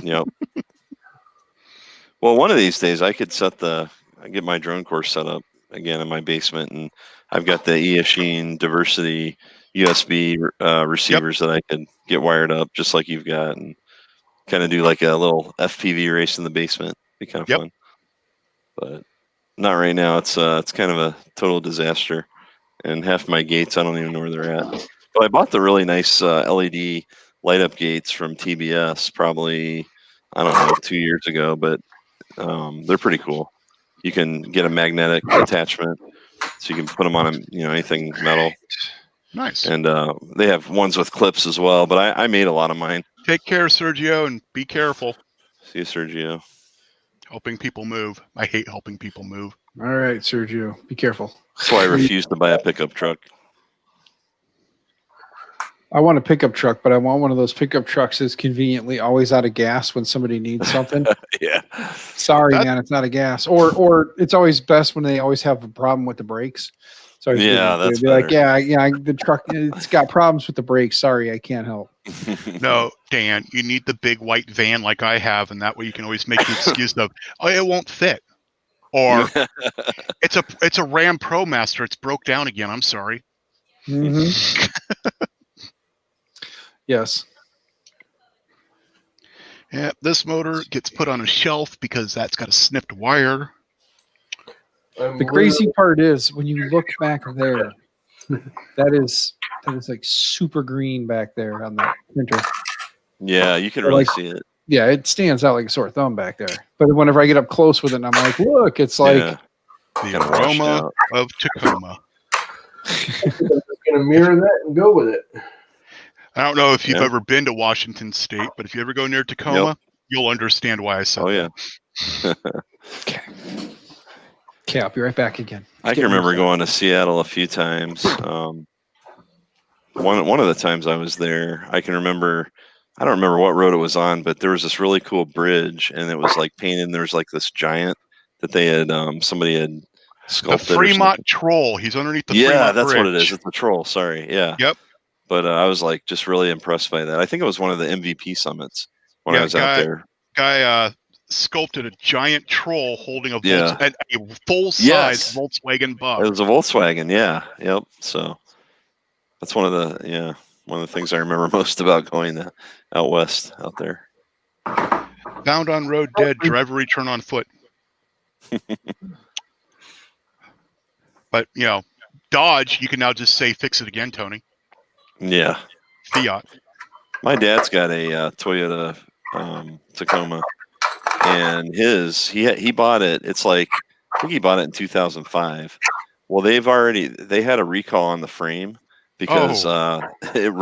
Yep. Well, one of these days I could get my drone course set up again in my basement, and I've got the Eachine Diversity USB receivers that I could get wired up just like you've got, and kind of do like a little FPV race in the basement. Be kind of Yep. fun. But not right now. It's kind of a total disaster, and half my gates I don't even know where they're at. But I bought the really nice LED light up gates from TBS probably, I don't know, 2 years ago, but they're pretty cool. You can get a magnetic attachment, so you can put them on anything metal, Nice. and they have ones with clips as well. But I made a lot of mine. Take care, Sergio, and be careful. See you, Sergio. Helping people move. I hate helping people move. All right, Sergio, be careful. That's why I refuse to buy a pickup truck. I want a pickup truck, but I want one of those pickup trucks that's conveniently always out of gas when somebody needs something. Yeah. Sorry, That- man, it's not a gas. Or it's always best when they always have a problem with the brakes. So Yeah, that's be like, better. yeah, the truck, it's got problems with the brakes. Sorry, I can't help. No, Dan, you need the big white van like I have, and that way you can always make the excuse of, oh, it won't fit. Or it's a Ram ProMaster. It's broke down again. I'm sorry. Mhm. Yes. Yeah, this motor gets put on a shelf because that's got a snipped wire. The crazy part is when you look back there, that is like super green back there on the printer. Yeah, you can really Like- see it. Yeah, it stands out like a sore thumb back there. But whenever I get up close with it, and I'm like, look, it's like Yeah, The kinda washed aroma out. of Tacoma. gonna mirror that and go with it. I don't know if you've Yeah. ever been to Washington State, but if you ever go near Tacoma, you'll understand why I said Oh yeah. Okay. Okay, I'll be right back again. I can remember going to Seattle a few times. One of the times I was there, I can remember. I don't remember what road it was on, but there was this really cool bridge, and it was like painted. And there was like this giant that they had somebody had The sculpted. Fremont Troll. He's underneath the Yeah, Fremont that's Bridge. what it is. It's a troll. Sorry. Yeah. Yep. But I was like just really impressed by that. I think it was one of the MVP summits when I Yeah, was out there. Guy sculpted a giant troll holding a Yeah. full-size Yes. Volkswagen It Bug. was a Volkswagen. Yeah. Yep. So that's one of the things I remember most about going out west out there. Found on road dead, driver return on foot. But Dodge, you can now just say fix it again, Tony. Yeah. Fiat. My dad's got a Toyota Tacoma, and he bought it. It's like I think he bought it in 2005. Well, they had a recall on the frame because it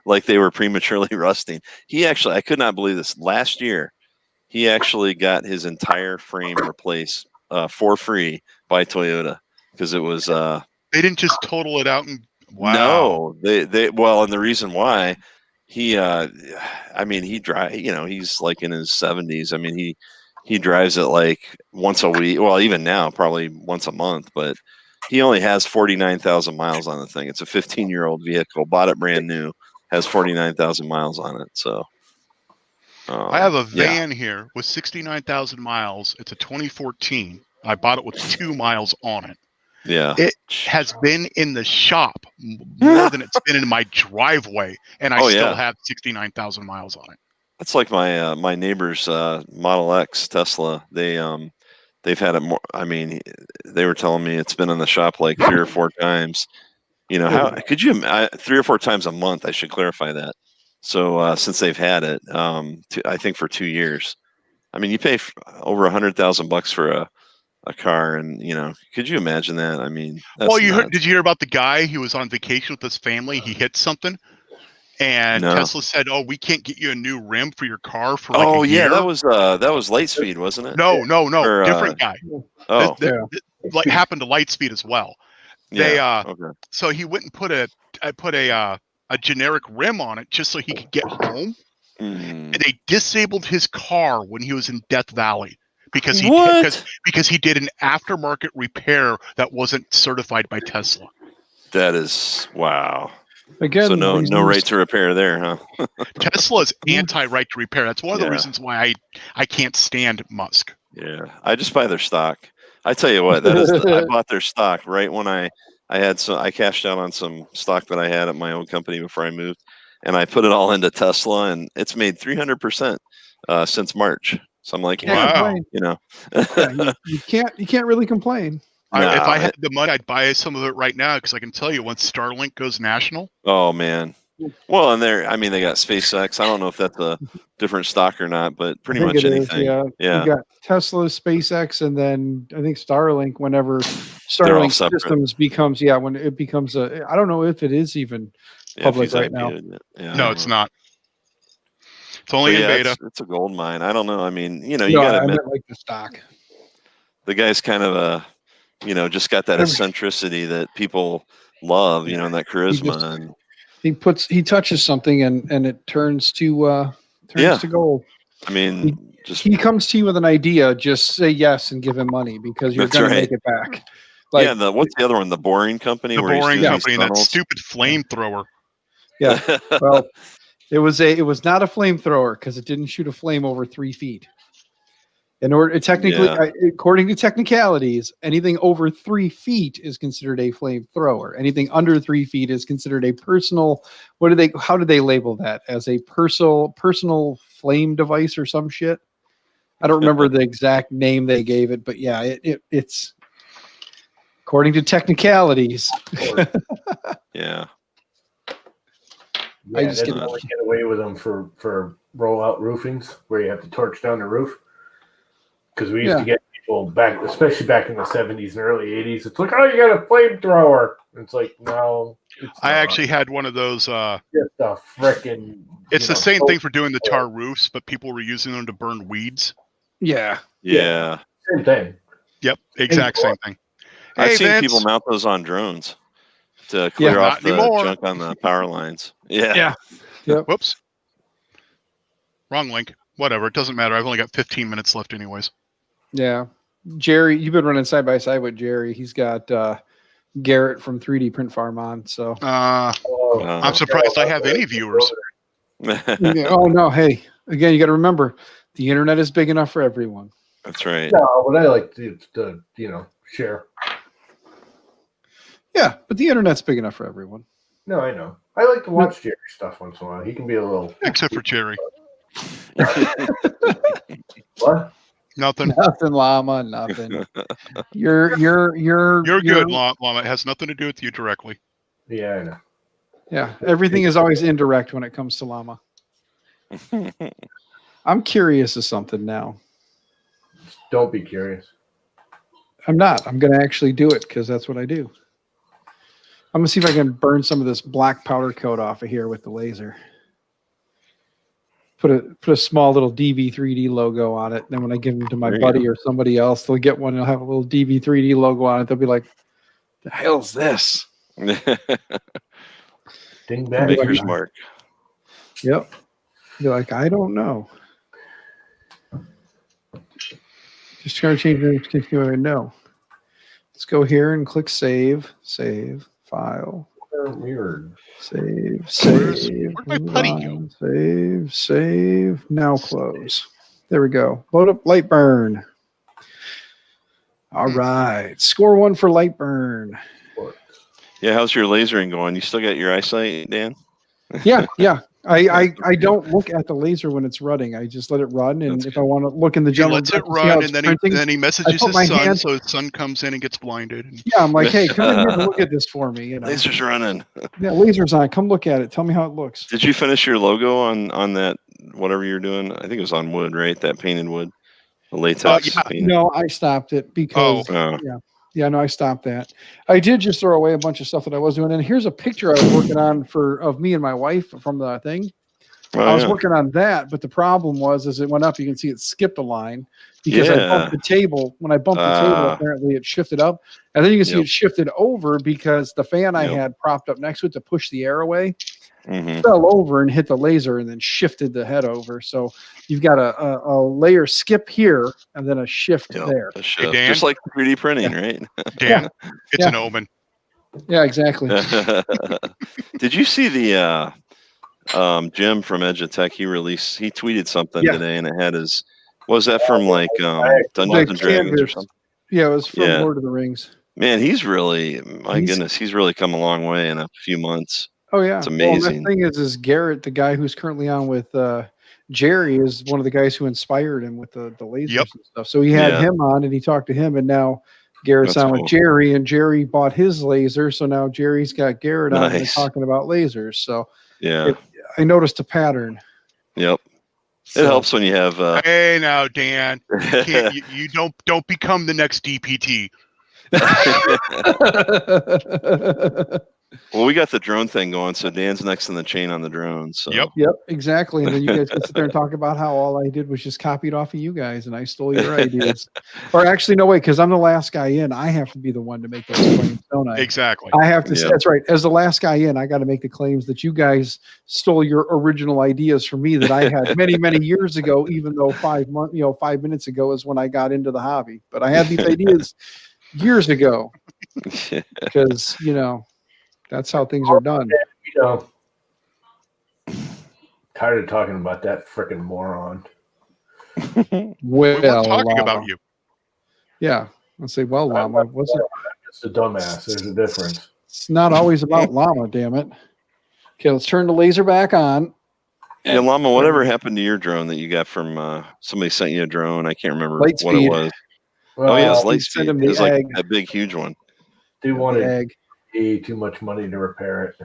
like they were prematurely rusting. I could not believe this. Last year, he actually got his entire frame replaced for free by Toyota because it was. They didn't just total it out and wow. No, and the reason why he drive, he's like in his 70s. I mean, he drives it like once a week. Well, even now, probably once a month, but he only has 49,000 miles on the thing. It's a 15-year-old vehicle, bought it brand new, has 49,000 miles on it. So I have a van here with 69,000 miles. It's a 2014. I bought it with 2 miles on it. Yeah. It has been in the shop more than it's been in my driveway, and I still have 69,000 miles on it. That's like my my neighbor's Model X Tesla. They've had it more. I mean, they were telling me it's been in the shop like 3 or 4 times. How could you 3 or 4 times a month? I should clarify that. So since they've had it, I think for 2 years. I mean, you pay over $100,000 for a car, and could you imagine that? I mean, that's did you hear about the guy who was on vacation with his family? He hit something, and Tesla said, "Oh, we can't get you a new rim for your car for like a year." that was Lightspeed, wasn't it? No, different guy. Oh, like happened to Lightspeed as well. Yeah. They so he went and put a generic rim on it just so he could get home. And they disabled his car when he was in Death Valley. Because he did an aftermarket repair that wasn't certified by Tesla. That is wow. Again, so no right to repair there, huh? Tesla's anti-right to repair. That's one of the reasons why I can't stand Musk. Yeah, I just buy their stock. I tell you what, I bought their stock right when I cashed out on some stock that I had at my own company before I moved, and I put it all into Tesla, and it's made 300% since March. So I'm like, wow, you can't really complain. If I had the money, I'd buy some of it right now because I can tell you once Starlink goes national. Oh man. Well, and they got SpaceX. I don't know if that's a different stock or not, but pretty much anything. Yeah. You got Tesla, SpaceX, and then I think Starlink. Whenever Starlink Systems becomes, when it becomes I don't know if it is even public right now. Yeah, no, it's not. It's only in beta. It's a gold mine. I don't know. I mean, you got to admit, like the stock. The guy's kind of just got that eccentricity that people love. And that charisma. He touches something and it turns to gold. I mean, he comes to you with an idea. Just say yes and give him money because you're going to make it back. What's the other one? The Boring Company. The Boring Company. And that stupid flamethrower. Yeah. Well. It was not a flamethrower because it didn't shoot a flame over 3 feet. According to technicalities, anything over 3 feet is considered a flamethrower. Anything under 3 feet is considered a personal. How do they label that? As a personal flame device or some shit? I don't remember the exact name they gave it, but yeah, it's according to technicalities. Yeah. I just get away with them for rollout roofings where you have to torch down the roof. Because we used to get Well, especially back in the 70s and early 80s, it's like, oh, you got a flamethrower. It's like, no, it's I not. actually had one of those. Just a frickin'. It's the same thing for doing the tar roofs, but people were using them to burn weeds. Yeah. Yeah. Same thing. Yep, exact same thing. I've Hey, seen Vince. people mount those on drones to clear Yeah, off not the anymore. junk on the power lines. Yeah. Yeah. Yep. Whoops. Wrong link. Whatever. It doesn't matter. I've only got 15 minutes left, anyways. Yeah. Jerry, you've been running side by side with Jerry. He's got Garrett from 3D Print Farm on. So I'm surprised I have any viewers. yeah. Oh no, hey, again, you got to remember the internet is big enough for everyone. That's right. No, but I like to share. Yeah, but the internet's big enough for everyone. No, I know. I like to watch Jerry stuff once in a while. He can be a little. Except for Jerry. What? Nothing. Nothing, llama, nothing. You're Good, Llama. It has nothing to do with you directly. Yeah, I know. Yeah, everything is always indirect when it comes to llama. I'm curious of something now. Don't be curious. I'm not. I'm going to actually do it because that's what I do. I'm going to see if I can burn some of this black powder coat off of here with the laser. Put a small little DV3D logo on it. Then when I give them to my buddy or somebody else, they'll get one. They'll have a little DV3D logo on it. They'll be like, "The hell's this?" Ding bang. Maker's mark. Yep. You're like, I don't know. Just trying to change the no. Let's go here and click save. Save file. Weird. Save. Where'd my putty go? Save. Now close. There we go. Load up Lightburn. All right. Score 1 for Lightburn. Yeah, how's your lasering going? You still got your eyesight, Dan? Yeah. I don't look at the laser when it's running. I just let it run, and if I want to look in the He general, lets it run, and then he messages his son, so his son comes in and gets blinded. Yeah, I'm like, hey, come in here and look at this for me. Laser's running. Yeah, laser's on. Come look at it. Tell me how it looks. Did you finish your logo on that whatever you're doing? I think it was on wood, right? That painted wood, the latex. No, I stopped it because Yeah, no, I stopped that. I did just throw away a bunch of stuff that I was doing. And here's a picture I was working on of me and my wife from the thing. I was working on that, but the problem was as it went up, you can see it skipped a line because I bumped the table. When I bumped the table, apparently it shifted up. And then you can see it shifted over because the fan I had propped up next to it to push the air away fell over and hit the laser and then shifted the head over. So you've got a layer skip here and then a shift there. Hey, Dan, just like 3D printing, right? Dan, it's an omen. Yeah, exactly. Did you see the Jim from Edge of Tech? He tweeted something today, and it had his. What was that from? Like Dungeons and Dragons or something? Yeah, it was from Lord of the Rings. Man, he's really he's really come a long way in a few months. Oh yeah, it's amazing. Well, the thing is Garrett, the guy who's currently on with Jerry, is one of the guys who inspired him with the lasers and stuff. So he had him on, and he talked to him, and now Garrett's on with Jerry, and Jerry bought his laser, so now Jerry's got Garrett on and talking about lasers. So I noticed a pattern. Yep. It helps when you have. Hey now, Dan, you don't become the next DPT. Well, we got the drone thing going, so Dan's next in the chain on the drone. So. Yep, exactly. And then you guys can sit there and talk about how all I did was just copied off of you guys, and I stole your ideas. Or actually, no way, because I'm the last guy in. I have to be the one to make those claims, don't I? Exactly. I have to. That's right. As the last guy in, I got to make the claims that you guys stole your original ideas from me that I had many, many years ago. Even though 5 minutes ago is when I got into the hobby, but I had these ideas years ago because that's how things are done. Tired of talking about that freaking moron. Well, we're talking about you. Yeah. Let's say, well, Llama, what's it? It's a dumbass. There's a difference. It's not always about Llama, damn it. Okay, let's turn the laser back on. Yeah, Llama, whatever happened to your drone that you got from somebody sent you a drone? I can't remember what it was. Well, it was Lightspeed. It was like egg. a big, huge one. They wanted too much money to repair it.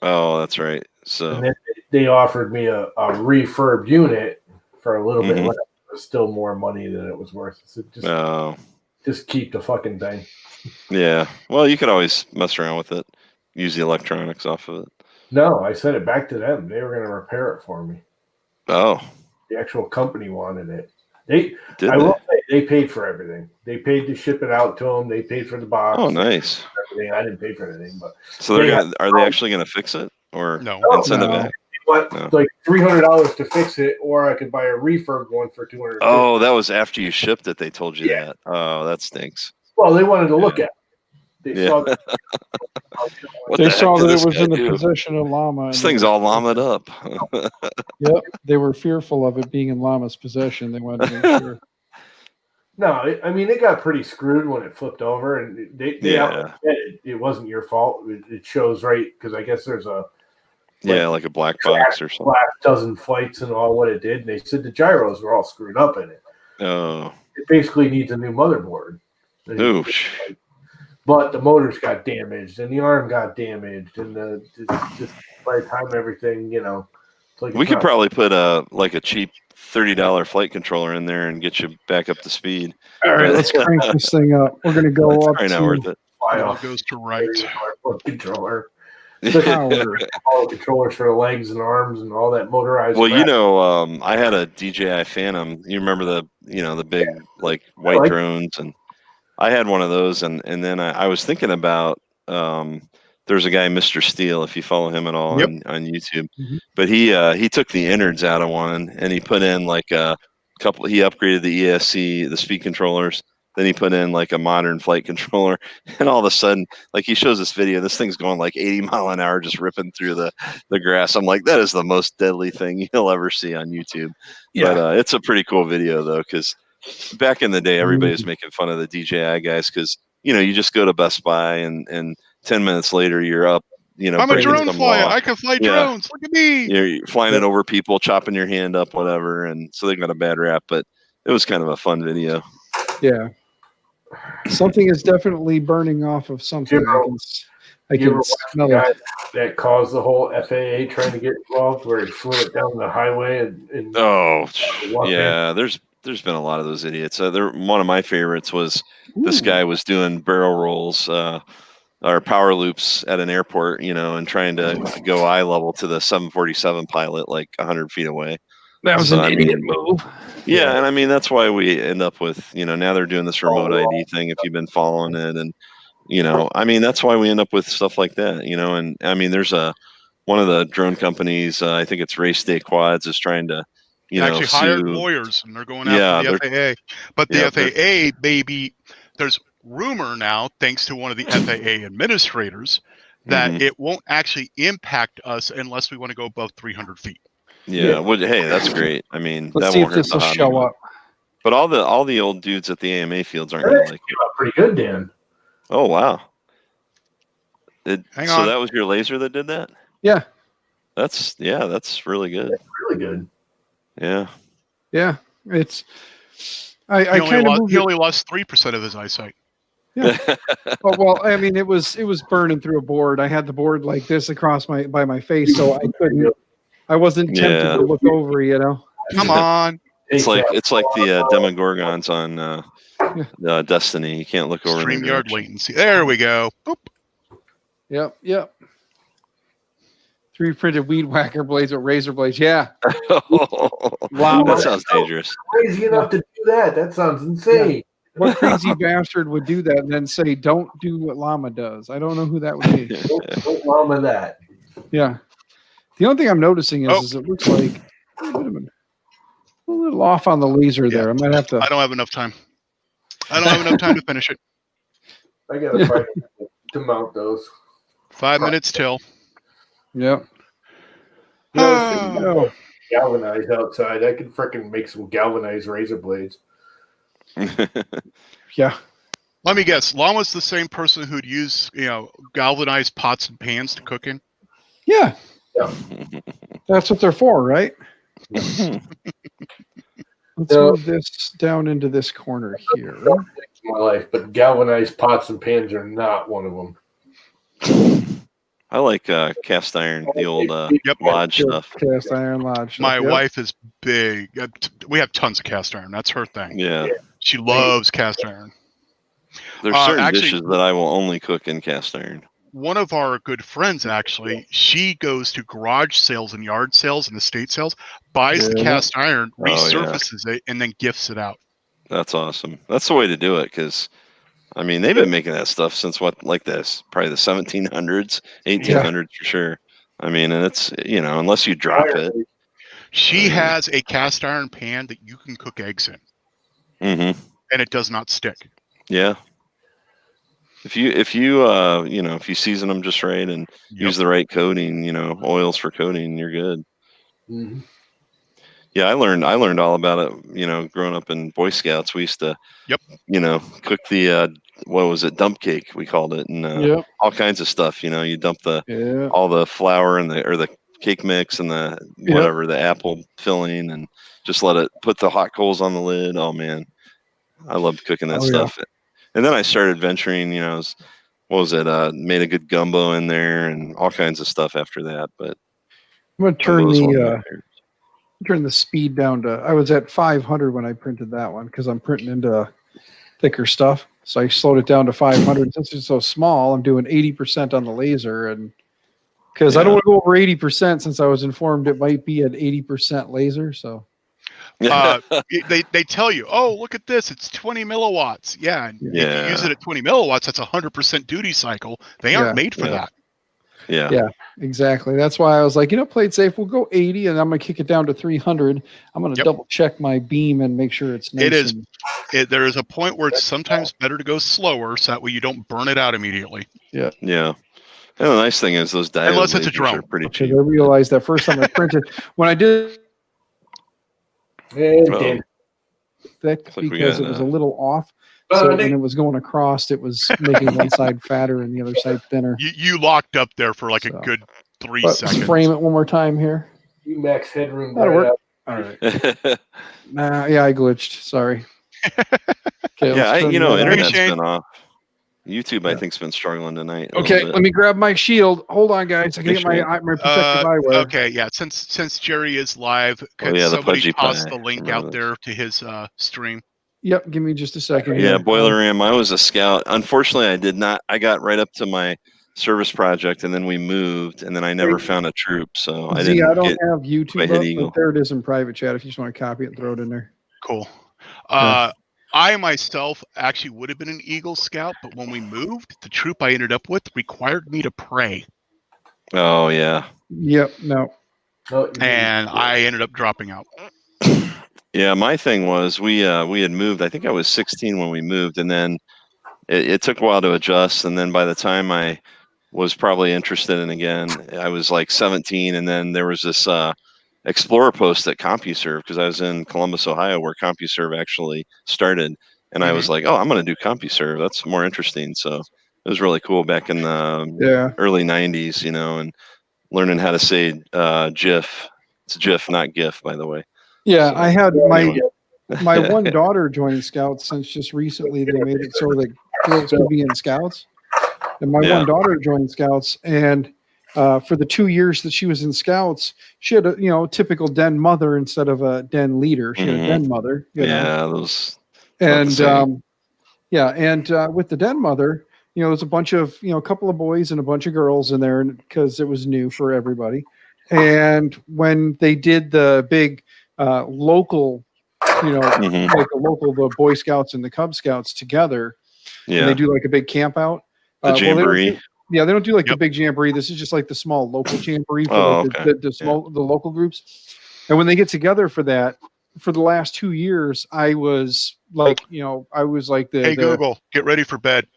Oh, that's right. So and then they offered me a refurbed unit for a little bit less. was still more money than it was worth. So just keep the fucking thing. Yeah. Well, you could always mess around with it. Use the electronics off of it. No, I sent it back to them. They were going to repair it for me. Oh, The actual company wanted it. did I they? will say they paid for everything. They paid to ship it out to them. They paid for the box. Oh, nice. Everything. I didn't pay for anything, but So are they actually gonna fix it or No. and send it No. back? No. like $300 to fix it, or I could buy a refurb one for $200. Oh, that was after you shipped it. They told you Yeah. that. Oh, that stinks. Well, they wanted to look at it. They Yeah. saw that. What They the heck saw did that this it was guy in the do? possession of Llama. This and thing's they- all llamaed up. Yep, they were fearful of it being in Llama's possession. They wanted to make sure. No, it got pretty screwed when it flipped over, and they Yeah. it wasn't your fault. It shows right because I guess there's a Yeah, like a black box or something. last dozen flights and all what it did, and they said the gyros were all screwed up in it. Oh, It basically needs a new motherboard. ooh. But the motors got damaged, and the arm got damaged, and just by the time everything, it's like We it's could not- probably put a cheap $30 flight controller in there and get you back up to speed. All right, let's crank this thing up. We're going to go It's up probably not to worth it. fly It all off goes to right. controller. power. All the controllers for the legs and arms and all that motorized. Well, crap. I had a DJI Phantom. You remember the big like white like- drones, and I had one of those, and then I was thinking about there's a guy, Mr. Steele, if you follow him at all Yep. on YouTube, Mhm. but he took the innards out of one and he put in like a couple. He upgraded the ESC, the speed controllers. Then he put in like a modern flight controller, and all of a sudden, like he shows this video, this thing's going like 80 mile an hour, just ripping through the grass. I'm like, that is the most deadly thing you'll ever see on YouTube. Yeah. But it's a pretty cool video though, because back in the day, everybody was making fun of the DJI guys because you just go to Best Buy and 10 minutes later you're up, I'm a breaking drone some flyer. law. I can fly Yeah. drones. Look at me. You're flying it over people, chopping your hand up, whatever, and so they got a bad rap. But it was kind of a fun video. Yeah. Something is definitely burning off of something. I You can ever watch smell the guy it. that caused the whole FAA trying to get involved, where he flew it down the highway and Oh, Walk in. yeah. There's been a lot of those idiots. One of my favorites was this Ooh. guy was doing barrel rolls or power loops at an airport, and trying to go eye level to the 747 pilot like 100 feet away. That was So, an I idiot mean, move. Yeah, and I mean that's why we end up with now they're doing this remote ID thing. If you've been following it, and I mean that's why we end up with stuff like that. And I mean there's one of the drone companies, I think it's Race Day Quads, is trying to Actually hired sue. lawyers, and they're going Yeah, after the FAA. But the yeah, FAA, maybe there's rumor now, thanks to one of the FAA administrators, that Mhm. it won't actually impact us unless we want to go above 300 feet. Yeah, well, hey, that's great. I mean, Let's that see if won't hurt this the will hobby. show up. But all the old dudes at the AMA fields aren't gonna like it. pretty good, Dan. Oh wow! Hang so on. that was your laser that did that? Yeah. That's really good. Really good. Yeah. Yeah. It's. I He only, kind of lost, moved he it. only lost 3% of his eyesight. Oh, well, I mean, it was burning through a board. I had the board like this across by my face, so I couldn't. I wasn't tempted Yeah. to look over. Come on. It's like the Demogorgons on Destiny. You can't look over in their StreamYard direction. latency. There we go. Boop. Yep. 3 printed weed whacker blades with razor blades. Yeah. Wow, that sounds dangerous. Crazy enough to do that. That sounds insane. What crazy bastard would do that and then say, "Don't do what Llama does"? I don't know who that would be. Don't mama that. Yeah. The only thing I'm noticing Oh. is it looks like a little off on the laser there. I might have to. I don't have enough time. I don't have enough time to finish it. I gotta find to mount those. 5 minutes till. Yep. No, galvanized outside. I could freaking make some galvanized razor blades. Yeah. Let me guess. Llama's the same person who'd use, galvanized pots and pans to cook in. Yeah. Yeah. That's what they're for, right? Hmm. Let's Yeah. move this down into this corner here. My life, but galvanized pots and pans are not one of them. I like cast iron, the old Yep. lodge stuff. Cast iron lodge. My Yep. wife is big. We have tons of cast iron. That's her thing. Yeah, She loves cast iron. there's certain actually- dishes that I will only cook in cast iron. One of our good friends, actually, she goes to garage sales and yard sales and estate sales, buys the Yeah. cast iron, Oh, yeah. resurfaces it, and then gifts it out. That's awesome. That's the way to do it, because I mean they've been making that stuff since like this, probably the 1700s, 1800s for sure. I mean, and it's unless you drop it. She has a cast iron pan that you can cook eggs in, Mm-hmm. and it does not stick. Yeah. If you season them just right and use the right coating, oils for coating, you're good. Mm-hmm. Yeah, I learned all about it. Growing up in Boy Scouts, we used to, cook the what was it, dump cake we called it, and Yep. all kinds of stuff. You dump Yeah. all the flour and the cake mix and the whatever the apple filling, and just put the hot coals on the lid. Oh man, I loved cooking that stuff. And then I started venturing. Made a good gumbo in there and all kinds of stuff after that. But I'm gonna turn gumbo's one of my the favorites. speed down to. I was at 500 when I printed that one because I'm printing into thicker stuff. So I slowed it down to 500. Since it's so small, I'm doing 80% on the laser, and because I don't want to go over 80% since I was informed it might be an 80% laser. So They tell you, oh, look at this, it's 20 milliwatts. Yeah, and if you use it at 20 milliwatts, that's 100% duty cycle. They aren't made for that. Yeah. Exactly. That's why I was like, play it safe. We'll go 80, and I'm gonna kick it down to 300. I'm gonna double check my beam and make sure it's nice. It is. There is a point where it's sometimes better to go slower, so that way you don't burn it out immediately. Yeah. And the nice thing is those diode Unless it's a lasers drone. are pretty Because cheap. I realized that first time I printed when I did And thick like we because got, it was a little off. So when it was going across, it was making one side fatter and the other side thinner. You locked up there for like a So. good 3 But seconds. let's frame it one more time here. you max headroom. That'll right work. up. All right. Yeah, I glitched. Sorry. Okay, yeah, let's turn that on. internet's Shane. been off. YouTube, I think, has been struggling tonight. a Okay, little bit. let me grab my shield. Hold on, guys. I can get my protective eyewear. Okay, yeah. Since Jerry is live, could yeah, the somebody pudgy toss pie. the link Remember out that. there to his stream? Yep, give me just a second. Yeah, here. Boiler Ram. I was a scout. Unfortunately, I did not. I got right up to my service project, and then we moved, and then I never found a troop. So I See, didn't I don't get. have I YouTube hit up, Eagle. but there it is in private chat if you just want to copy it and throw it in there. Cool. Yeah. I myself actually would have been an Eagle Scout, but when we moved, the troop I ended up with required me to pray, Oh yeah, Yep, no. No, and I ended up dropping out. yeah. My thing was we had moved. I think I was 16 when we moved, and then it took a while to adjust. And then by the time I was probably interested in again, I was like 17, and then there was this Explorer post at CompuServe because I was in Columbus, Ohio, where CompuServe actually started, and I was like, "Oh, I'm going to do CompuServe. That's more interesting." So it was really cool back in the early '90s, and learning how to say GIF. It's GIF, not GIF, by the way. Yeah, So, I had anyway. my one daughter joined Scouts since just recently they made it so that girls could be in Scouts. And my one daughter joined Scouts, and for the 2 years that she was in Scouts, she had a typical den mother instead of a den leader. She had a den mother. Those. And same. with the den mother, there's a bunch of a couple of boys and a bunch of girls in there because it was new for everybody. And when they did the big local, like the Boy Scouts and the Cub Scouts together, and they do like a big camp out. The jamboree. They don't do like the big jamboree. This is just like the small local jamboree for the local groups. And when they get together for that, for the last 2 years, I was like, Hey Google, get ready for bed.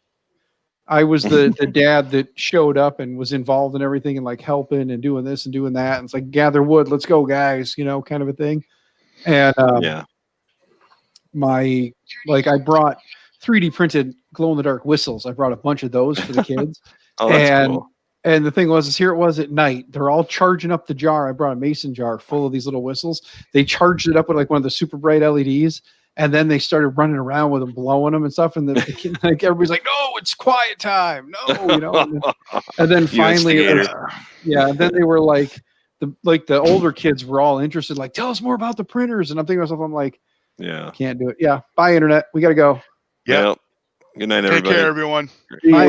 I was the dad that showed up and was involved in everything and like helping and doing this and doing that. And it's like, gather wood, let's go, guys, kind of a thing. And I brought 3D printed glow in the dark whistles. I brought a bunch of those for the kids. Oh, that's cool. And the thing was, here it was at night. They're all charging up the jar. I brought a mason jar full of these little whistles. They charged it up with like one of the super bright LEDs. And then they started running around with them, blowing them and stuff. And the kid, like everybody's like, "No, it's quiet time." No, you know. And then You finally, it was, instigator. yeah. And then they were like, the older kids were all interested. Like, tell us more about the printers. And I'm thinking to myself, I'm like, Yeah. can't do it. Yeah. Bye, internet. We got to go. Yep. Yep. Good night, Take everybody. care, everyone. Bye, Yeah. internet.